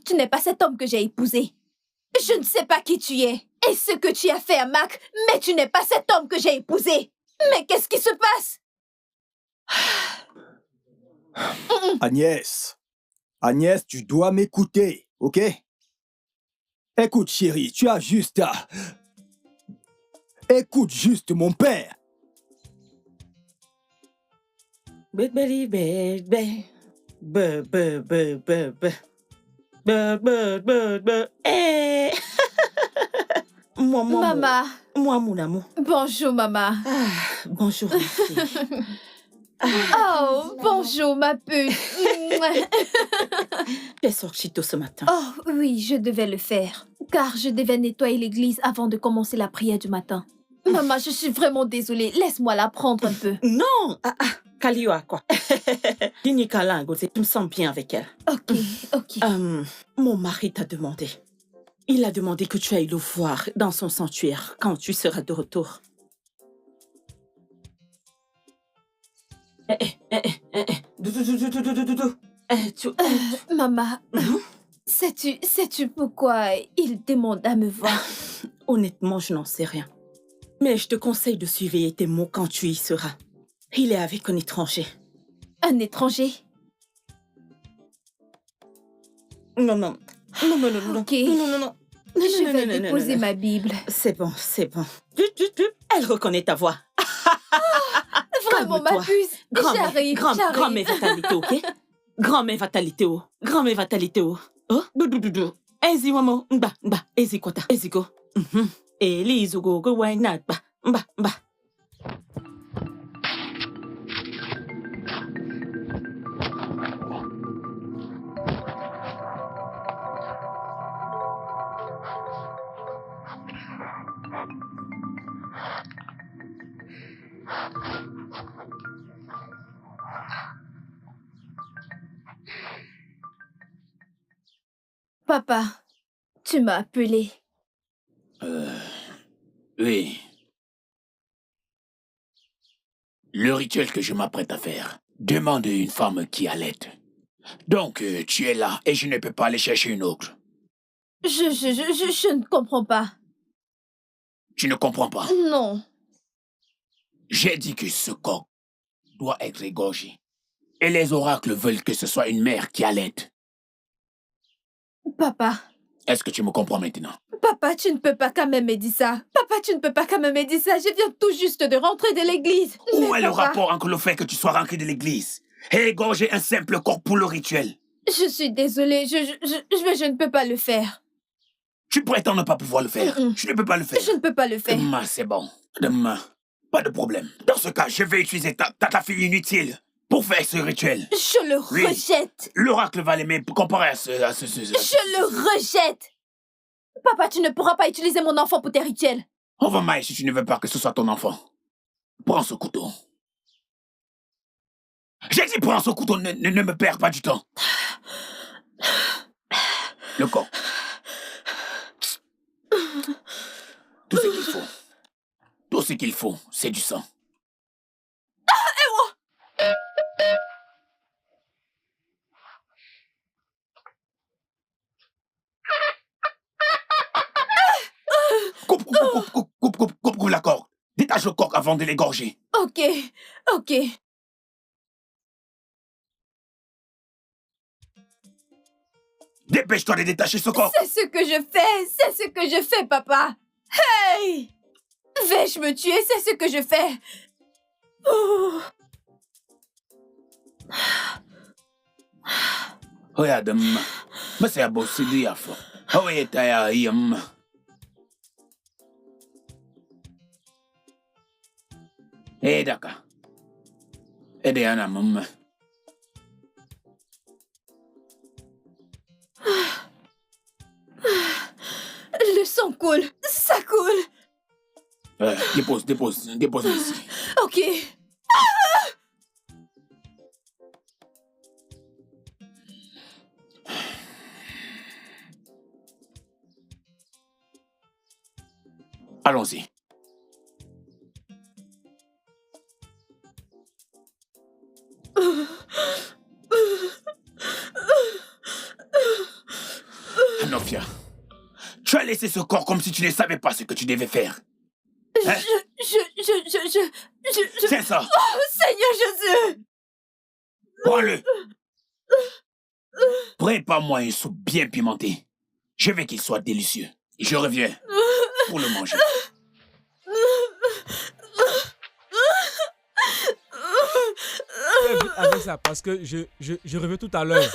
Tu n'es pas cet homme que j'ai épousé. Je ne sais pas qui tu es et ce que tu as fait à Mac, mais tu n'es pas cet homme que j'ai épousé. Mais qu'est-ce qui se passe? Agnès, Agnès, tu dois m'écouter, ok? Écoute, chérie, tu as juste à... Écoute juste mon père. Bébé, bébé. Eh. Moi, Maman. Moi, mon amour. Bonjour, maman. Ah, bonjour, ma fille. Oh, bonjour, ma pute. Tu es sortie tôt ce matin. Oh, oui, je devais le faire, car je devais nettoyer l'église avant de commencer la prière du matin. Maman, je suis vraiment désolée. Laisse-moi la prendre un peu. Non! Kalioa, quoi. Dini Kalango, tu me sens bien avec elle. Ok. Mon mari t'a demandé. Il a demandé que tu ailles le voir dans son sanctuaire quand tu seras de retour. Maman, sais-tu pourquoi il demande à me voir? Honnêtement, je n'en sais rien. Mais je te conseille de surveiller tes mots quand tu y seras. Il est avec un étranger. Un étranger? Non. Ok. Je vais déposer ma Bible. C'est bon. Elle reconnaît ta voix. Vraiment, ma puce. J'arrive. Grand-mère fatalité, ok? Grand-mère fatalité, oh. Ezi wamo, ezi kwata, ezi go. Elizu go why not, ba. Papa, tu m'as appelé. Oui. Le rituel que je m'apprête à faire demande une femme qui allait. Donc, tu es là et je ne peux pas aller chercher une autre. Je ne comprends pas. Tu ne comprends pas? Non. J'ai dit que ce coq doit être égorgé. Et les oracles veulent que ce soit une mère qui allait. Papa. Est-ce que tu me comprends maintenant? Papa, tu ne peux pas quand même me dire ça. Je viens tout juste de rentrer de l'église. Où est le rapport entre le fait que tu sois rentré de l'église et égorger un simple coq pour le rituel? Je suis désolée, je ne peux pas le faire. Tu prétends ne pas pouvoir le faire. Tu ne peux pas le faire. Je ne peux pas le faire. Demain, c'est bon. Demain, pas de problème. Dans ce cas, je vais utiliser ta fille inutile pour faire ce rituel. Je le rejette. L'oracle va l'aimer comparé à ce... Je le rejette. Papa, tu ne pourras pas utiliser mon enfant pour tes rituels. On va mailler si tu ne veux pas que ce soit ton enfant. Prends ce couteau. J'ai dit prends ce couteau, ne me perds pas du temps. Le coq. Tout ce qu'il faut, c'est du sang. Détache le coq avant de l'égorger. Ok, ok. Dépêche-toi de détacher ce coq. C'est ce que je fais, papa. Hey! Vais-je me tuer, c'est ce que je fais. Oh. Regarde, mais c'est à bosser du yafo. Oh, et t'as yam. Eh, d'accord. Eh, Diana, maman. Le sang coule, ça coule. Dépose ici. Ok. Allons-y. Nofia, tu as laissé ce corps comme si tu ne savais pas ce que tu devais faire. Hein? C'est ça. Oh, Seigneur Jésus! Prends-le. Prépare-moi une soupe bien pimentée. Je veux qu'il soit délicieux. Je reviens pour le manger. Fais vite avec ça parce que je reviens tout à l'heure.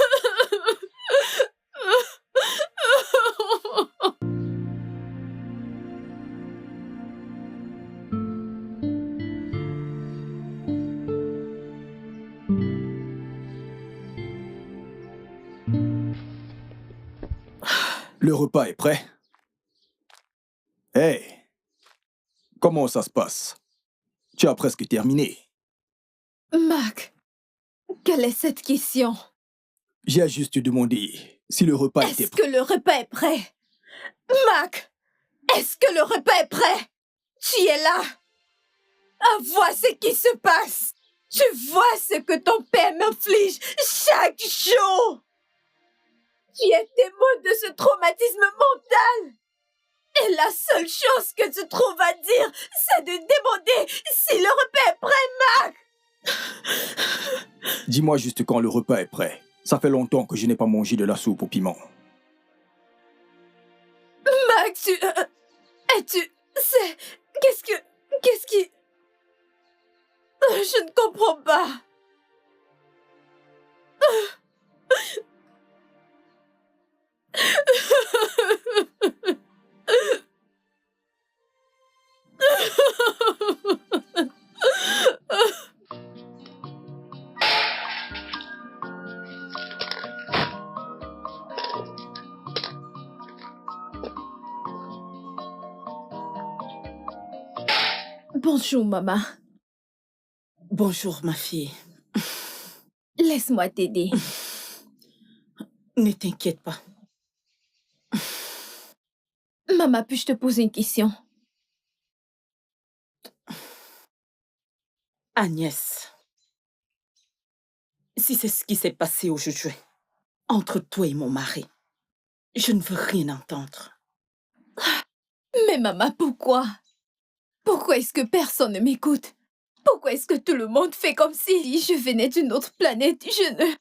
Le repas est prêt? Hey, comment ça se passe? Tu as presque terminé. Mac, quelle est cette question? J'ai juste demandé si le repas était Est-ce prêt. que le repas est prêt? Mac, est-ce que le repas est prêt? Tu es là. Ah, vois ce qui se passe. Tu vois ce que ton père m'inflige chaque jour. Tu es témoin de ce traumatisme mental. Et la seule chose que tu trouves à dire, c'est de demander si le repas est prêt, Mac. Dis-moi juste quand le repas est prêt. Ça fait longtemps que je n'ai pas mangé de la soupe au piment. Mac, c'est... Qu'est-ce qui... Je ne comprends pas. Bonjour, maman. Bonjour, ma fille. Laisse-moi t'aider. Ne t'inquiète pas. Maman, puis-je te poser une question? Agnès, si c'est ce qui s'est passé aujourd'hui, entre toi et mon mari, je ne veux rien entendre. Mais maman, pourquoi? Pourquoi est-ce que personne ne m'écoute? Pourquoi est-ce que tout le monde fait comme si je venais d'une autre planète? Je ne...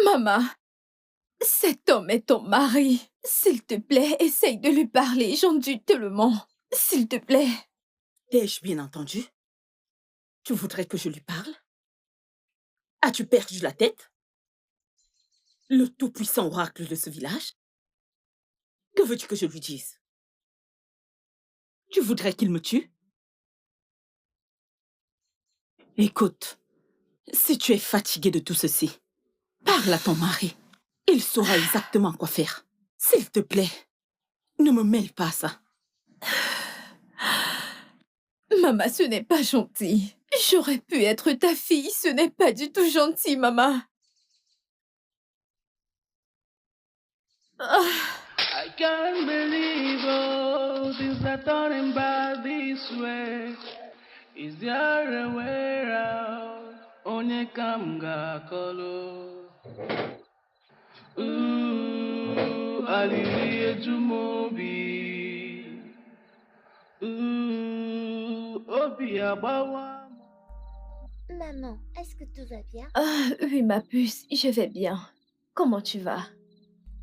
Maman, cet homme est ton mari. S'il te plaît, essaye de lui parler gentiment. S'il te plaît. T'ai-je bien entendu? Tu voudrais que je lui parle? As-tu perdu la tête? Le tout-puissant oracle de ce village? Que veux-tu que je lui dise? Tu voudrais qu'il me tue? Écoute, si tu es fatigué de tout ceci, parle à ton mari. Il saura exactement quoi faire. S'il te plaît, ne me mêle pas à ça. Maman, ce n'est pas gentil. J'aurais pu être ta fille. Ce n'est pas du tout gentil, maman. I can't believe all things are turning bad this way. Is there a way out? Onye kamga kolo. Ooh, alili ejumobi. Ooh, Maman, est-ce que tout va bien? Ah, oui, ma puce, je vais bien. Comment tu vas?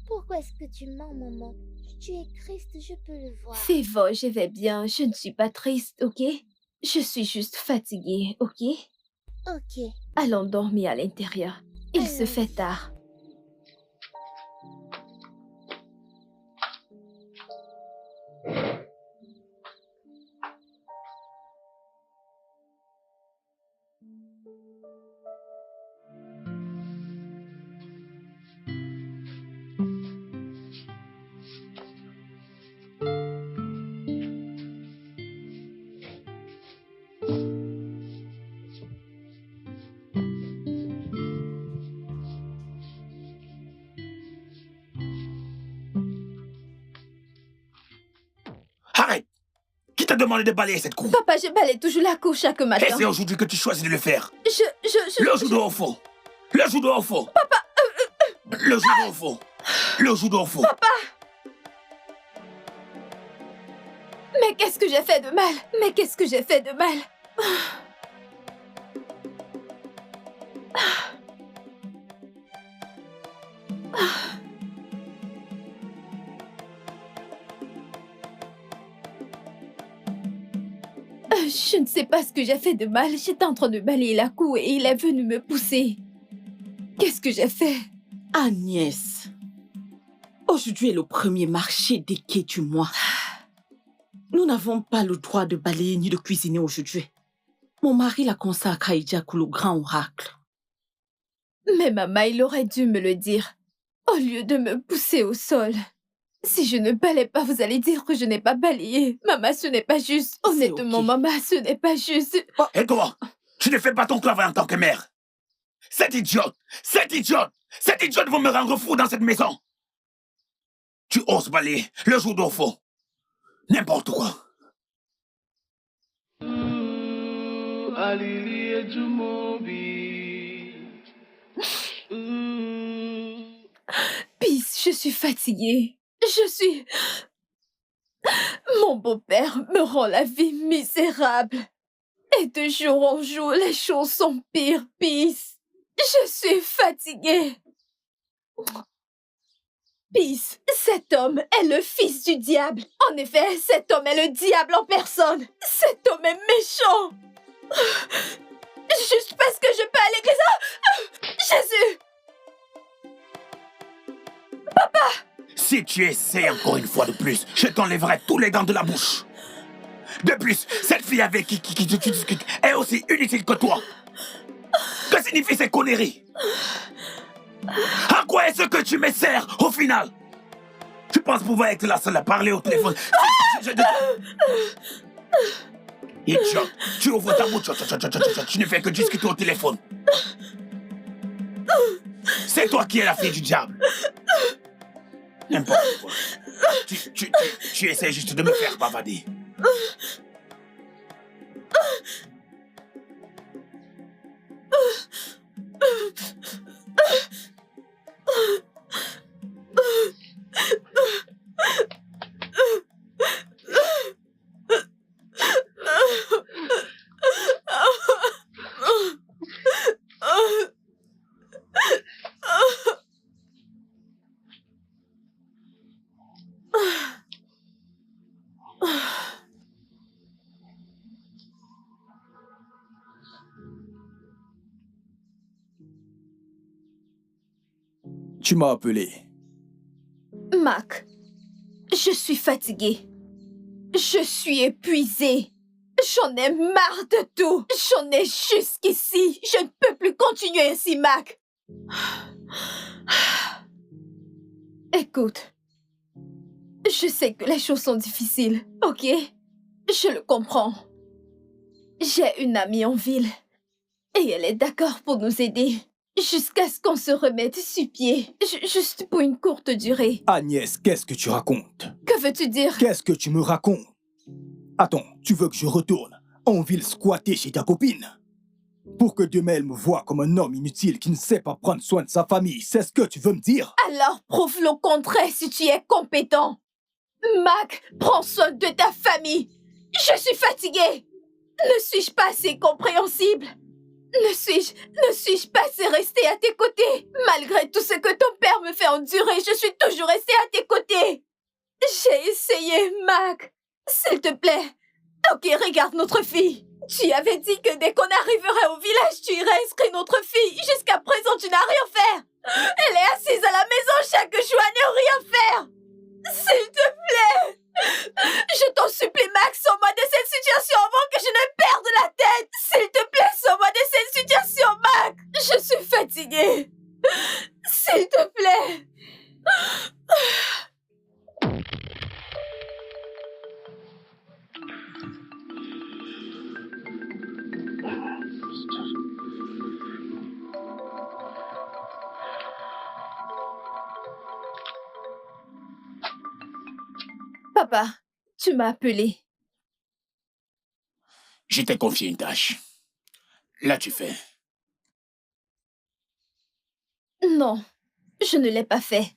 Pourquoi est-ce que tu mens, maman? Tu es triste, je peux le voir. Févo, je vais bien. Je ne suis pas triste, ok? Je suis juste fatiguée, ok? Ok. Allons dormir à l'intérieur. Il se fait tard. Arrête! Qui t'a demandé de balayer cette cour? Papa, je balaye toujours la cour chaque Et matin. c'est aujourd'hui que tu choisis de le faire. Le judo au fond. Le judo au fond. Papa! Le judo au fond. Le judo au fond. Papa! Mais qu'est-ce que j'ai fait de mal? Mais qu'est-ce que j'ai fait de mal? Je ne sais pas ce que j'ai fait de mal. J'étais en train de balayer la cour et il est venu me pousser. Qu'est-ce que j'ai fait? Agnès, aujourd'hui est le premier marché des quais du mois. Nous n'avons pas le droit de balayer ni de cuisiner aujourd'hui. Mon mari l'a consacré à Ijaku, le grand oracle. Mais maman, il aurait dû me le dire, au lieu de me pousser au sol. Si je ne balaye pas, vous allez dire que je n'ai pas balayé. Maman, ce n'est pas juste. Honnêtement, ok. maman, ce n'est pas juste. Et toi, tu ne fais pas ton travail en tant que mère. Cette idiote vont me rendre fou dans cette maison. Tu oses balayer le judo au fond. N'importe quoi. Peace, je suis fatiguée. Mon beau-père me rend la vie misérable. Et de jour en jour, les choses sont pires, Peace. Je suis fatiguée. Peace, cet homme est le fils du diable. En effet, cet homme est le diable en personne. Cet homme est méchant. Juste parce que je peux à l'église. Ah! Jésus! Papa! Si tu essaies encore une fois de plus, je t'enlèverai tous les dents de la bouche. De plus, cette fille avec qui tu discutes est aussi inutile que toi. Que signifient ces conneries? À quoi est-ce que tu me sers au final? Tu penses pouvoir être la seule à parler au téléphone? Idiot, tu ouvres ta bouche, tu ne fais que discuter au téléphone. C'est toi qui es la fille du diable. N'importe quoi. Tu essaies juste de me faire bavader. Tu m'as appelé. Mac, je suis fatiguée. Je suis épuisée. J'en ai marre de tout. J'en ai jusqu'ici. Je ne peux plus continuer ainsi, Mac. Écoute, je sais que les choses sont difficiles, ok? Je le comprends. J'ai une amie en ville et elle est d'accord pour nous aider. Jusqu'à ce qu'on se remette sur pied. Juste pour une courte durée. Agnès, qu'est-ce que tu racontes? Que veux-tu dire? Qu'est-ce que tu me racontes? Attends, tu veux que je retourne en ville squatter chez ta copine? Pour que demain elle me voie comme un homme inutile qui ne sait pas prendre soin de sa famille, c'est ce que tu veux me dire? Alors prouve le contraire si tu es compétent. Mac, prends soin de ta famille. Je suis fatiguée. Ne suis-je pas assez compréhensible? Ne suis-je pas assez restée à tes côtés? Malgré tout ce que ton père me fait endurer, je suis toujours restée à tes côtés. J'ai essayé, Mac. S'il te plaît. Ok, regarde notre fille. Tu avais dit que dès qu'on arriverait au village, tu irais inscrire notre fille. Jusqu'à présent, tu n'as rien fait. Elle est assise à la maison chaque jour à ne rien faire. S'il te plaît. Je t'en supplie, Max, sors-moi de cette situation avant que je ne perde la tête. S'il te plaît, sors-moi de cette situation, Max. Je suis fatiguée. S'il te plaît. Papa, tu m'as appelé. Je t'ai confié une tâche. L'as-tu fait? Non, je ne l'ai pas fait.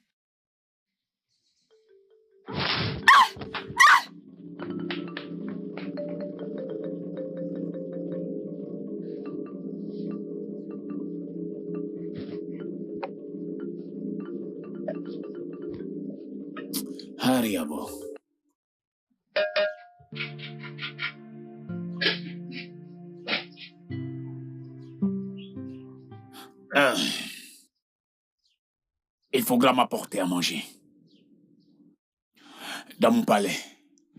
Ariabo. Il faudra m'apporter à manger. Dans mon palais.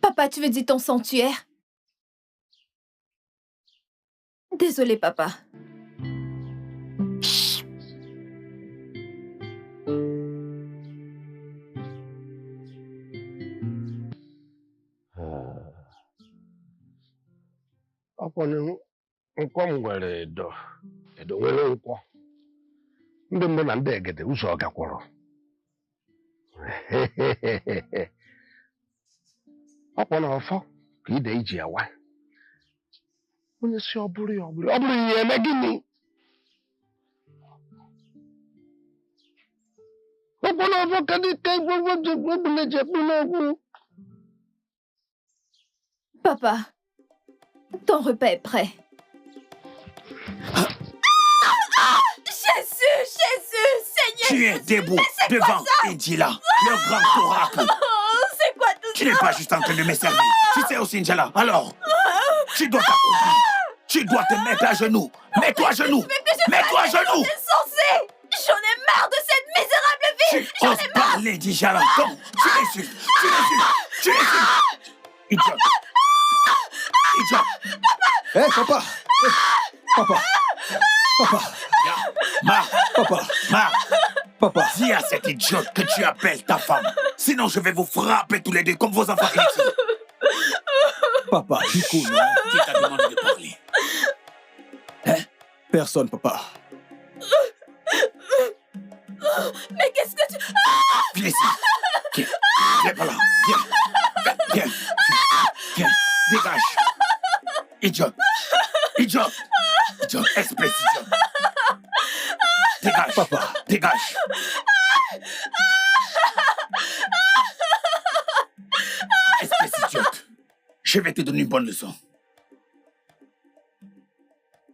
Papa, tu veux dire ton sanctuaire? Désolé, papa. Nkwọ m nwere edo nwere nkwọ. Ndị mbụ na ndị egede ụzọ ọ gakwọrọ. Ọkwọ na ọfọ ka ide iji awa. Onye si ọ bụrụ ya ihe eme gịnị? Ọkwọ na ọfọ ka dị ka egbule ji ekpu n'okwu. Papa, ton repas est prêt. Jésus, Seigneur! Tu es debout devant Injila, le grand oracle. C'est quoi tout ça? Tu n'es pas juste en train de me servir. Tu sais aussi, Injala. Alors, tu dois t'accomplir. Tu dois te mettre à genoux. Mets-toi à genoux. Mets-toi à genoux. J'en ai marre de cette misérable vie. Tu oses parler d'Injala. Donc, tu l'insultes. Idiot. Hé, papa! Papa! Papa! Dis à cette idiote que tu appelles ta femme. Sinon, je vais vous frapper tous les deux comme vos enfants ici. Papa, du coup, non? Qui t'a demandé de parler? Hein? Personne, papa. Mais qu'est-ce que tu... Viens ici. Viens par là. Viens. Dégage. Idiot. Espèce idiot. Dégage. Papa. Dégage. Espèce idiote. Je vais te donner une bonne leçon.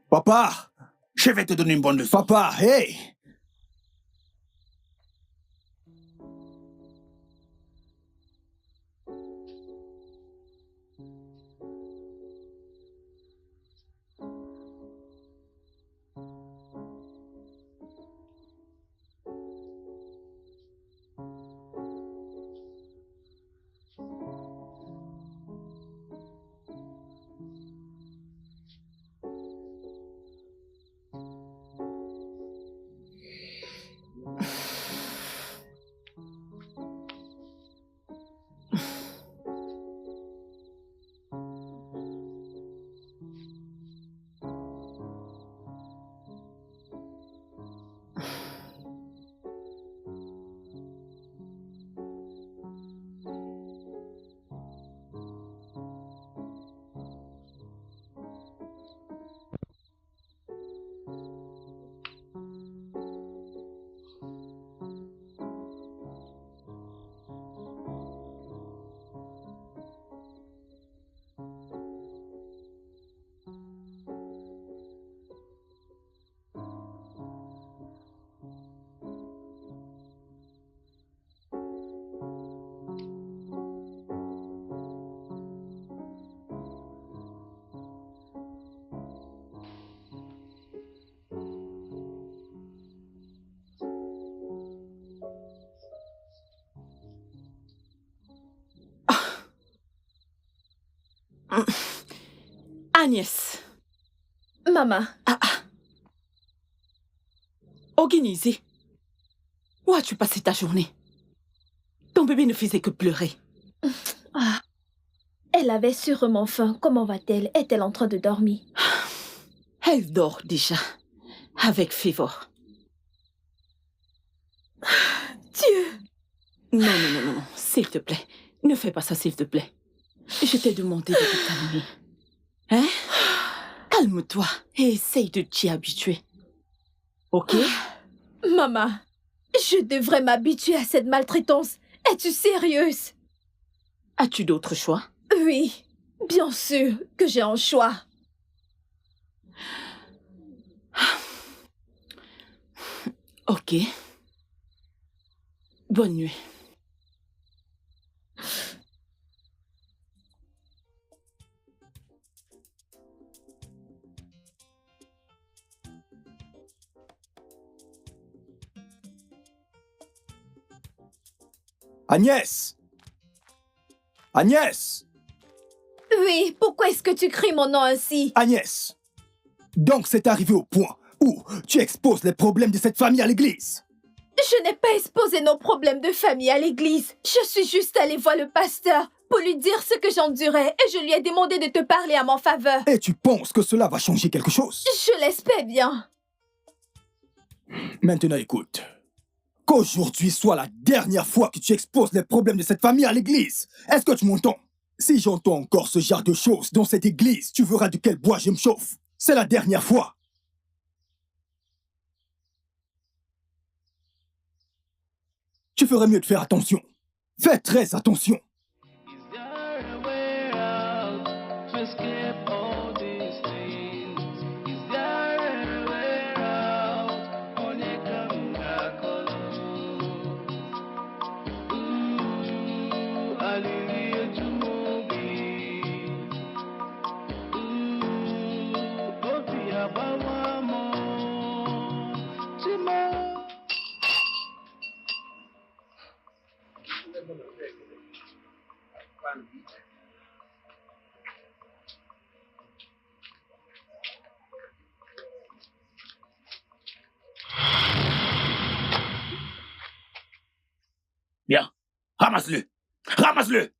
Papa! Je vais te donner une bonne leçon. Papa, hey! Agnès. Maman, Organisé. Où as-tu passé ta journée? Ton bébé ne faisait que pleurer. elle avait sûrement faim. Comment va-t-elle? Est-elle en train de dormir? Elle dort déjà. Avec Fivor. Dieu! Non. S'il te plaît. Ne fais pas ça, s'il te plaît. Je t'ai demandé de te calmer. Hein? Calme-toi et essaye de t'y habituer. Ok? Maman, je devrais m'habituer à cette maltraitance. Es-tu sérieuse? As-tu d'autres choix? Oui, bien sûr que j'ai un choix. Ok. Bonne nuit. Agnès! Agnès! Oui, pourquoi est-ce que tu cries mon nom ainsi? Agnès! Donc c'est arrivé au point où tu exposes les problèmes de cette famille à l'église. Je n'ai pas exposé nos problèmes de famille à l'église. Je suis juste allée voir le pasteur pour lui dire ce que j'endurais et je lui ai demandé de te parler à mon faveur. Et tu penses que cela va changer quelque chose? Je l'espère bien. Maintenant écoute. Qu'aujourd'hui soit la dernière fois que tu exposes les problèmes de cette famille à l'église. Est-ce que tu m'entends? Si j'entends encore ce genre de choses dans cette église, tu verras de quel bois je me chauffe. C'est la dernière fois. Tu ferais mieux de faire attention. Fais très attention. Is there a way out to escape all these things? Is there a way out? Only come back alone. Ooh, hallelujah to Mobi. Ooh, Obi Abawamo. Tima. Bien. Ramasse-le. Ramasse-le.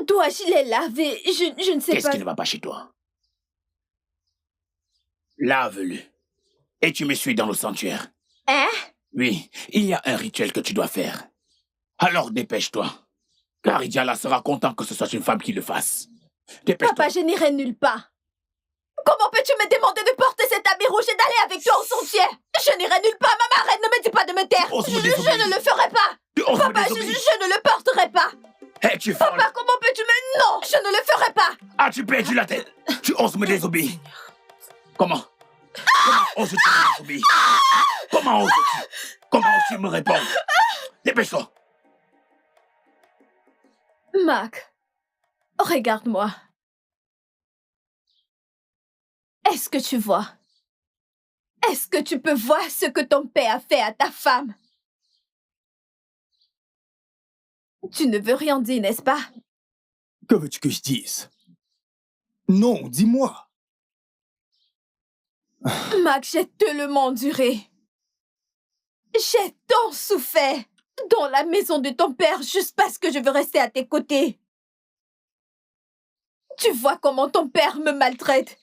Dois-je les laver? Je ne sais Qu'est-ce pas. qui ne va pas chez toi? Lave-le. Et tu me suis dans le sanctuaire. Hein? Oui, il y a un rituel que tu dois faire. Alors dépêche-toi. Car Idiala sera content que ce soit une femme qui le fasse. Dépêche-toi. Papa, je n'irai nulle part. Comment peux-tu me demander de porter cet habit rouge et d'aller avec toi au sentier? Je n'irai nulle part, maman, arrête, ne me dis pas de me taire. oses me Je désobéir. ne le ferai pas. Tu oses me Papa, je désobéir. ne le porterai pas. Hé, tu fais... Papa, comment peux-tu me... Non, je ne le ferai pas. As-tu perdu la tête? Tu oses me désobéir. Comment? Comment oses-tu me désobéir? Comment oses-tu? Comment oses-tu me répondre? Dépêche-toi. Mac, regarde-moi. Est-ce que tu vois? Est-ce que tu peux voir ce que ton père a fait à ta femme? Tu ne veux rien dire, n'est-ce pas? Que veux-tu que je dise? Non, dis-moi. Mac, j'ai tellement enduré. J'ai tant souffert dans la maison de ton père juste parce que je veux rester à tes côtés. Tu vois comment ton père me maltraite.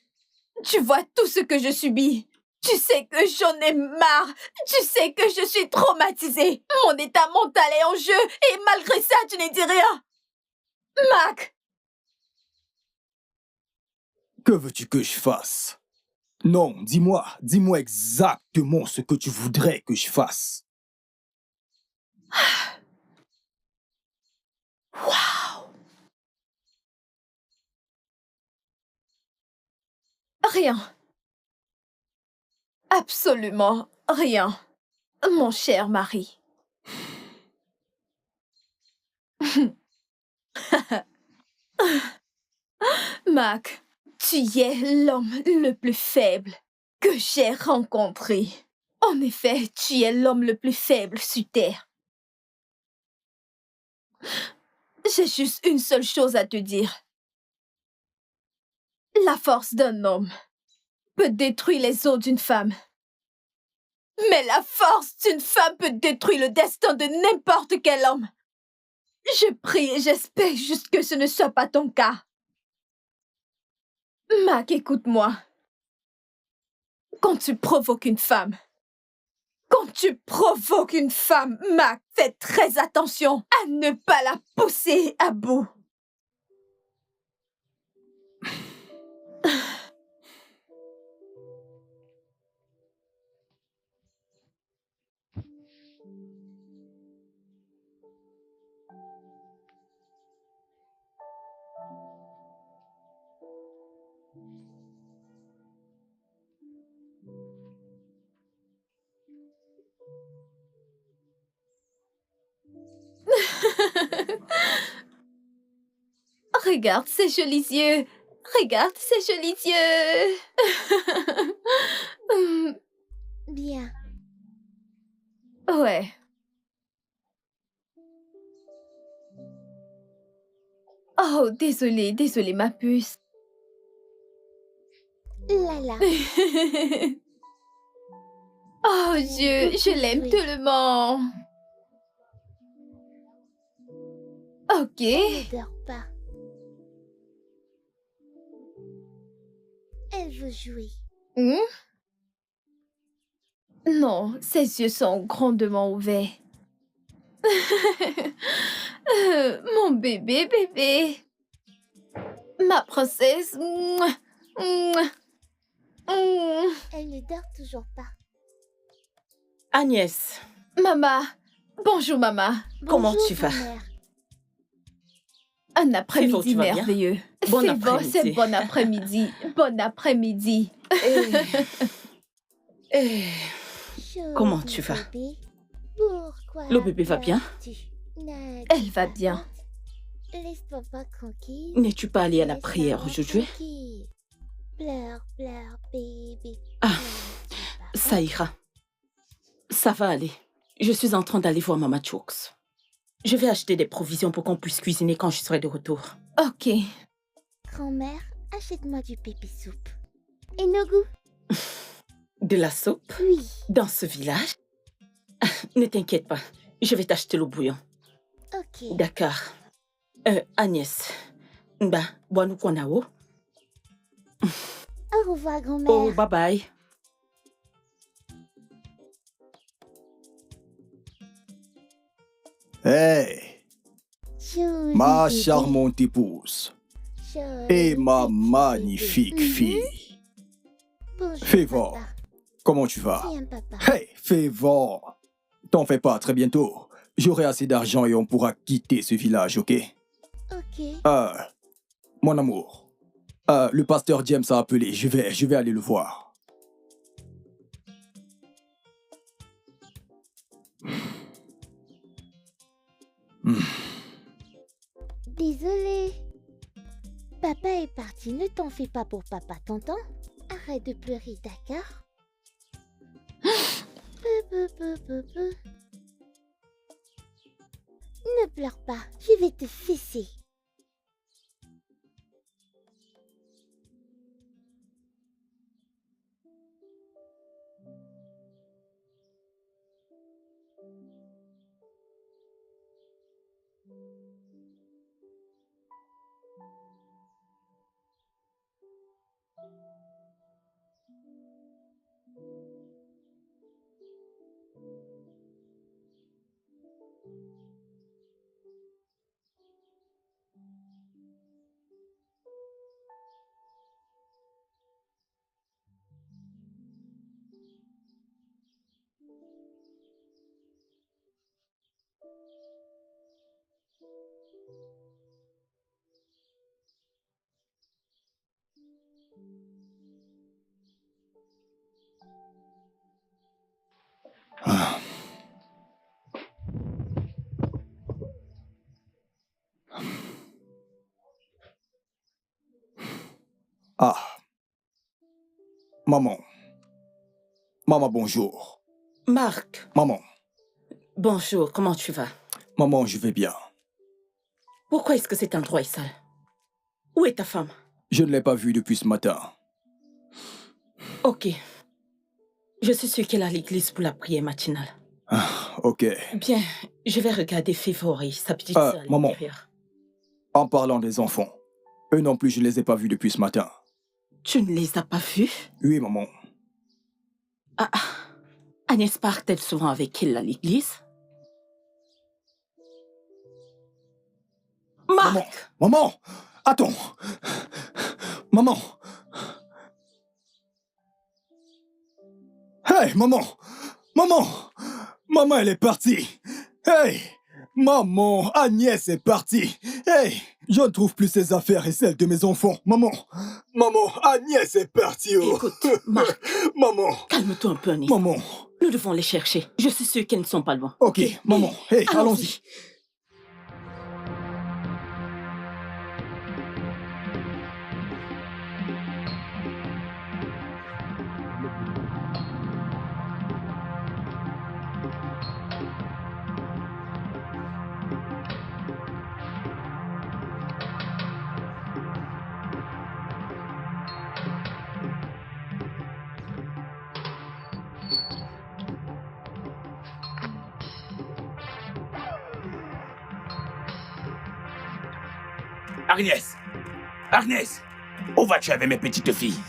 Tu vois tout ce que je subis. Tu sais que j'en ai marre. Tu sais que je suis traumatisée. Mon état mental est en jeu et malgré ça, tu ne dis rien. Mac! Que veux-tu que je fasse? Non, dis-moi. Dis-moi exactement ce que tu voudrais que je fasse. Waouh! Rien. Absolument rien, mon cher mari. Mac, tu es l'homme le plus faible que j'ai rencontré. En effet, tu es l'homme le plus faible sur Terre. J'ai juste une seule chose à te dire. La force d'un homme peut détruire les os d'une femme. Mais la force d'une femme peut détruire le destin de n'importe quel homme. Je prie et j'espère juste que ce ne soit pas ton cas. Mac, écoute-moi. Quand tu provoques une femme, Mac, fais très attention à ne pas la pousser à bout. Regarde ces jolis yeux. Regarde ces jolis yeux. Bien. Ouais. Oh, désolée, ma puce. Lala. Oh Dieu, je l'aime tellement. Ok. Ne dort pas. Elle veut jouer. Non, ses yeux sont grandement ouverts. Mon bébé. Ma princesse. Elle ne dort toujours pas. Agnès. Maman. Bonjour, maman. Comment Bonjour, tu vas? grand-mère. Un après-midi tu vas bien? merveilleux. Bon C'est après-midi. c'est bon après-midi. Bon après-midi. Comment Joli tu vas? bébé. Pourquoi Le bébé va bien? pleures-tu? N'as-tu Elle va pas bien. honte? Laisse papa tranquille. N'es-tu pas allé à la Laisse prière maman aujourd'hui? tranquille. Pleure, bébé. Ah, N'as-tu pas ça honte? ira. Ça va aller. Je suis en train d'aller voir Mama Chooks. Je vais acheter des provisions pour qu'on puisse cuisiner quand je serai de retour. Ok. Grand-mère, achète-moi du pépé soupe. Et nos goûts? De la soupe? Oui. Dans ce village? Ne t'inquiète pas. Je vais t'acheter l'eau bouillon. Ok. D'accord. Agnès. Bois-nous qu'on a eau. Au revoir, grand-mère. Oh, bye bye. Hey, Joli ma bébé. charmante épouse Joli et ma petit magnifique bébé. fille. Bonjour, Favor, papa. comment tu vas? Viens, papa. Hey, Favor, t'en fais pas, très bientôt. J'aurai assez d'argent et on pourra quitter ce village, ok? Ok. Mon amour, le pasteur James a appelé, je vais aller le voir. Désolée. Papa est parti, ne t'en fais pas pour papa, t'entends? Arrête de pleurer, d'accord? Ne pleure pas, je vais te fesser. Ah, maman. Maman, bonjour. Marc. Maman. Bonjour, comment tu vas? Maman, je vais bien. Pourquoi est-ce que cet endroit est sale? Où est ta femme? Je ne l'ai pas vue depuis ce matin. Ok. Je suis sûre qu'elle est à l'église pour la prière matinale. Ok. Bien, je vais regarder Favori, sa petite sœur à maman. l'intérieur. En parlant des enfants, eux non plus, je ne les ai pas vus depuis ce matin. Tu ne les as pas vus? Oui, maman. Ah, Agnès part-elle souvent avec elle à l'église? Marc! Maman! Attends! Maman! Hey, maman! Maman! Maman, elle est partie! Hey! Maman, Agnès est partie! Hey! Je ne trouve plus ses affaires et celles de mes enfants. Maman! Maman, Agnès est partie! Oh. Écoute, Marc. Maman! Calme-toi un peu, un instant. Maman! Nous devons les chercher. Je suis sûre qu'elles ne sont pas loin. Ok, maman. Hey, allons-y. Agnès! Agnès! Où vas-tu avec mes petites filles?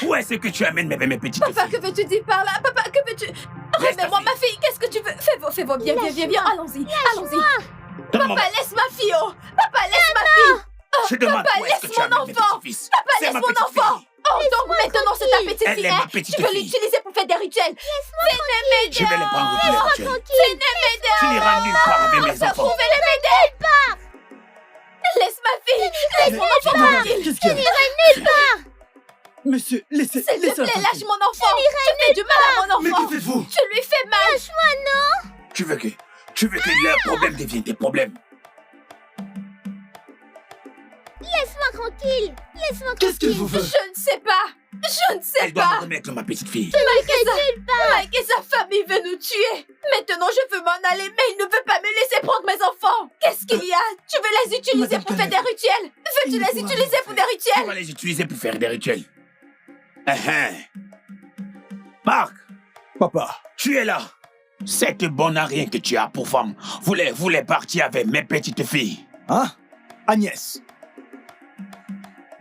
Où est-ce que tu amènes mes petites filles? Papa, que veux-tu dire par là? Papa, que veux-tu... Remets-moi ma fille, qu'est-ce que tu veux? Fais-moi, viens, allons-y, allons-y. Papa, laisse ma fille, oh! Papa, laisse ma fille! Je demande Papa, où est-ce que laisse tu mon amènes mes enfant! petits-fils? Papa, C'est laisse ma mon petite enfant! fille. Oh, donc maintenant c'est ta petite Elle fille, est hein? ma petite Tu veux fille. l'utiliser pour faire des rituels? Laisse-moi Je vais les prendre pour les rituels. Médée! Tu n'iras nulle part avec mes enfants. Trouvez les Médée! Laisse ma fille! Laisse mon enfant tranquille! Qu'est-ce qu'il y a? nulle part. Monsieur, laissez... S'il te plaît, lâche mon enfant! Tu fais du mal à mon Mais enfant! que faites-vous? Tu lui fais mal! Tu veux que leurs problèmes deviennent tes problèmes? Laisse-moi tranquille. Laisse-moi Qu'est-ce que tranquille. vous faites? Je ne sais pas! Je ne sais Elle doit pas! me remettre ma petite fille. Mike et sa famille veulent nous tuer! Maintenant je veux m'en aller, mais il ne veut pas me laisser prendre mes enfants! Qu'est-ce qu'il y a? Tu veux les utiliser pour faire des rituels? Veux-tu les utiliser pour des Tu rituels? vas les utiliser pour faire des rituels. Marc, Papa, tu es là. Cette bonne à rien que tu as pour femme voulait partir avec mes petites filles. hein? Agnès.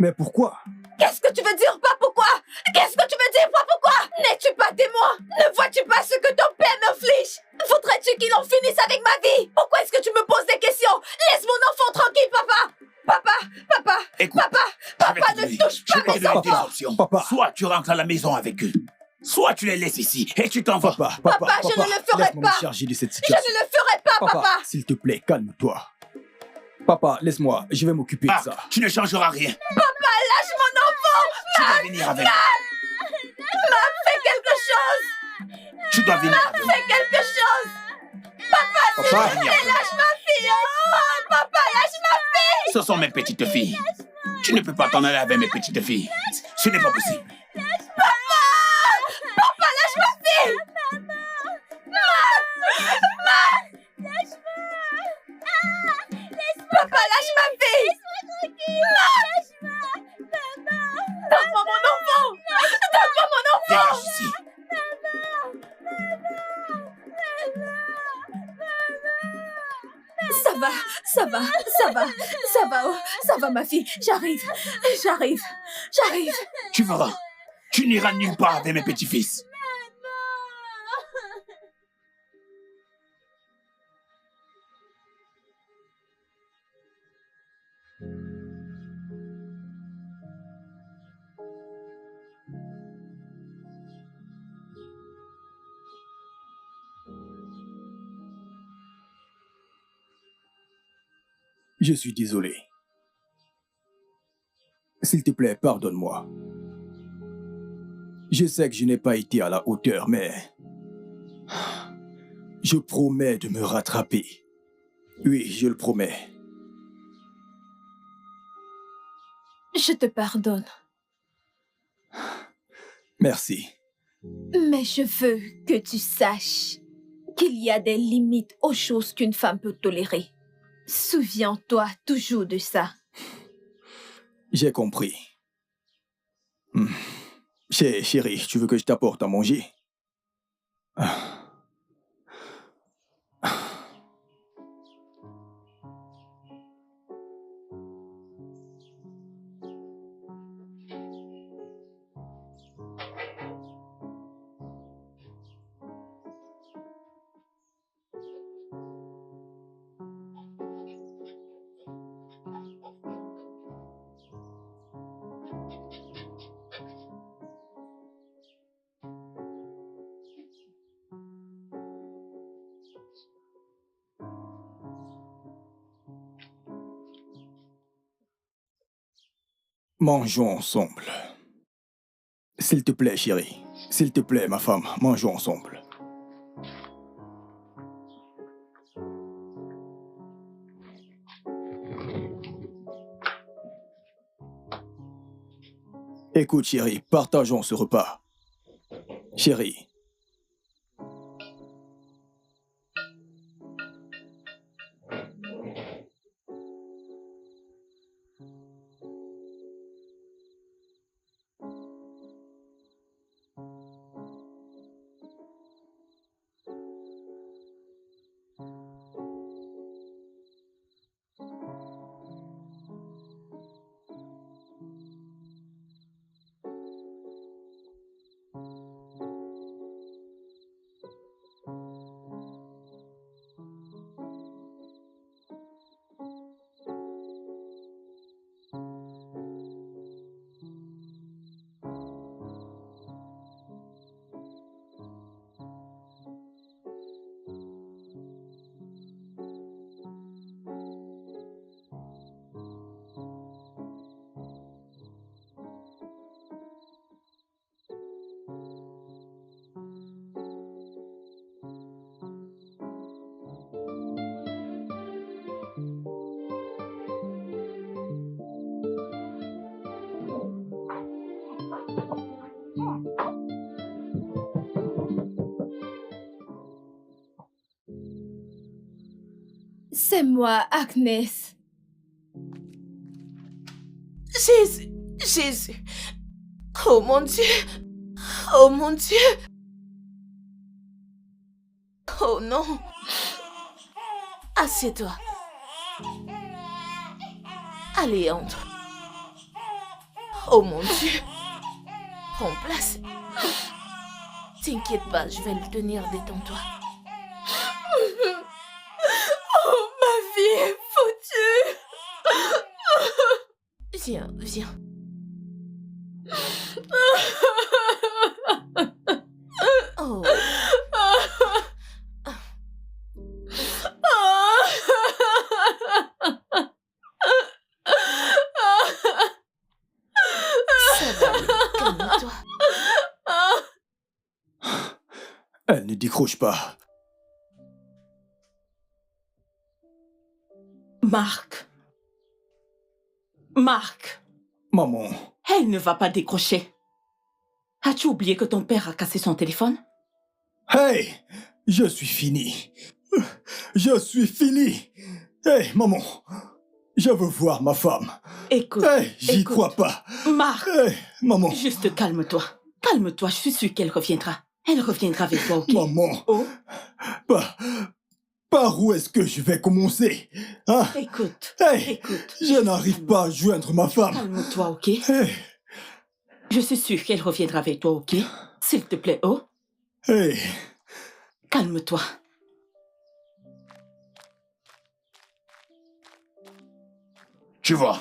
Mais pourquoi? Qu'est-ce que tu veux dire, pas pourquoi? Qu'est-ce que tu veux dire, pas pourquoi? N'es-tu pas témoin? Ne vois-tu pas ce que ton père m'inflige? Voudrais-tu qu'il en finisse avec ma vie? Pourquoi est-ce que tu me poses des questions? Laisse mon enfant tranquille, papa! Papa! Écoute, Papa, ne touche pas mes deux enfants! options. Papa. Soit tu rentres à la maison avec eux, soit tu les laisses ici et tu t'en vas. Papa, je ne le ferai laisse-moi pas. me charger de cette Je situation. ne le ferai pas, papa! S'il te plaît, calme-toi. Papa, laisse-moi, je vais m'occuper de Marc, ça. tu ne changeras rien. Lâche mon enfant! Tu dois venir avec. Fais quelque chose! Tu dois venir avec. Fais quelque chose! Tu dois venir avec. Lâche ma fille! Oh, papa, lâche ma fille! Ce sont mes petites filles. Tu ne peux pas t'en aller avec mes petites filles. Ce n'est pas possible. Papa, lâche ma fille! Papa, lâche ma fille! Donne-moi mon enfant! Donne-moi mon enfant! Dégage ici. Ça va ma fille, j'arrive. Tu verras. Tu n'iras nulle part avec mes petits-fils. Je suis désolé. S'il te plaît, pardonne-moi. Je sais que je n'ai pas été à la hauteur, mais... Je promets de me rattraper. Oui, je le promets. Je te pardonne, Merci. mais je veux que tu saches qu'il y a des limites aux choses qu'une femme peut tolérer. Souviens-toi toujours de ça. J'ai compris. Chérie, tu veux que je t'apporte à manger? Mangeons ensemble. S'il te plaît, chérie. S'il te plaît, ma femme, mangeons ensemble. Écoute, chérie, partageons ce repas. Chérie. C'est moi, Agnès. Jésus, Jésus. Oh mon Dieu. Oh mon Dieu. Oh non. Assieds-toi. Allez, entre. Oh mon Dieu. Prends place. T'inquiète pas, je vais le tenir, détends-toi. Oh, ma vie est foutue. Viens, viens. Oh. Ça va aller, calme-toi. Elle ne décroche pas. Marc. Marc. Maman. Elle ne va pas décrocher. As-tu oublié que ton père a cassé son téléphone? Hey! Je suis fini. Je suis fini. Hey, maman. Je veux voir ma femme. Écoute. Hey, j'y écoute. crois pas. Marc. Hey, maman. Juste calme-toi. Calme-toi, je suis sûre qu'elle reviendra. Elle reviendra avec toi, ok? Maman. Oh. Par où est-ce que je vais commencer? Hein? Écoute. Hey, écoute. je n'arrive pas à joindre ma femme. Calme-toi, ok? Hey. Je suis sûre qu'elle reviendra avec toi, ok? S'il te plaît, oh? Hey. Calme-toi. Tu vois,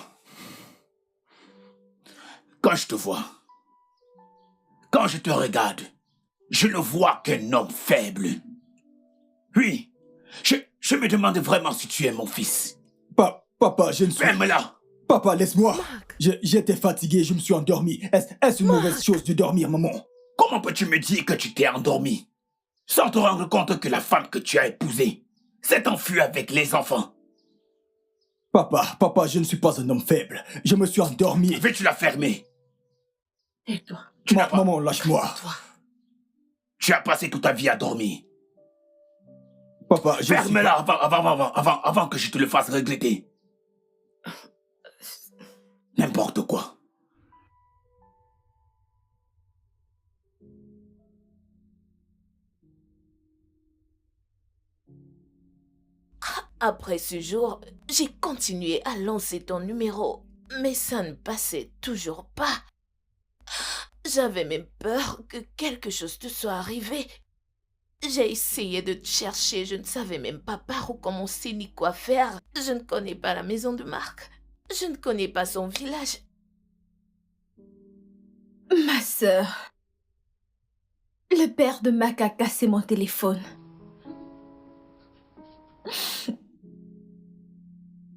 quand je te vois, quand je te regarde, je ne vois qu'un homme faible. Oui, je me demande vraiment si tu es mon fils. Papa, je ne suis... Ferme-la. Papa, laisse-moi. J'étais fatigué, je me suis endormi. Est-ce une mauvaise chose de dormir, maman? Comment peux-tu me dire que tu t'es endormi sans te rendre compte que la femme que tu as épousée s'est enfuie avec les enfants? Papa, je ne suis pas un homme faible. Je me suis endormi. Veux-tu la fermer? Tais-toi. Maman, lâche-moi. Tu as passé toute ta vie à dormir. Papa, je... Ferme-la avant que je te le fasse regretter. N'importe quoi. Après ce jour, j'ai continué à lancer ton numéro, mais ça ne passait toujours pas. J'avais même peur que quelque chose te soit arrivé. J'ai essayé de te chercher, je ne savais même pas par où commencer ni quoi faire. Je ne connais pas la maison de Marc. Je ne connais pas son village. Ma sœur, le père de Mac a cassé mon téléphone.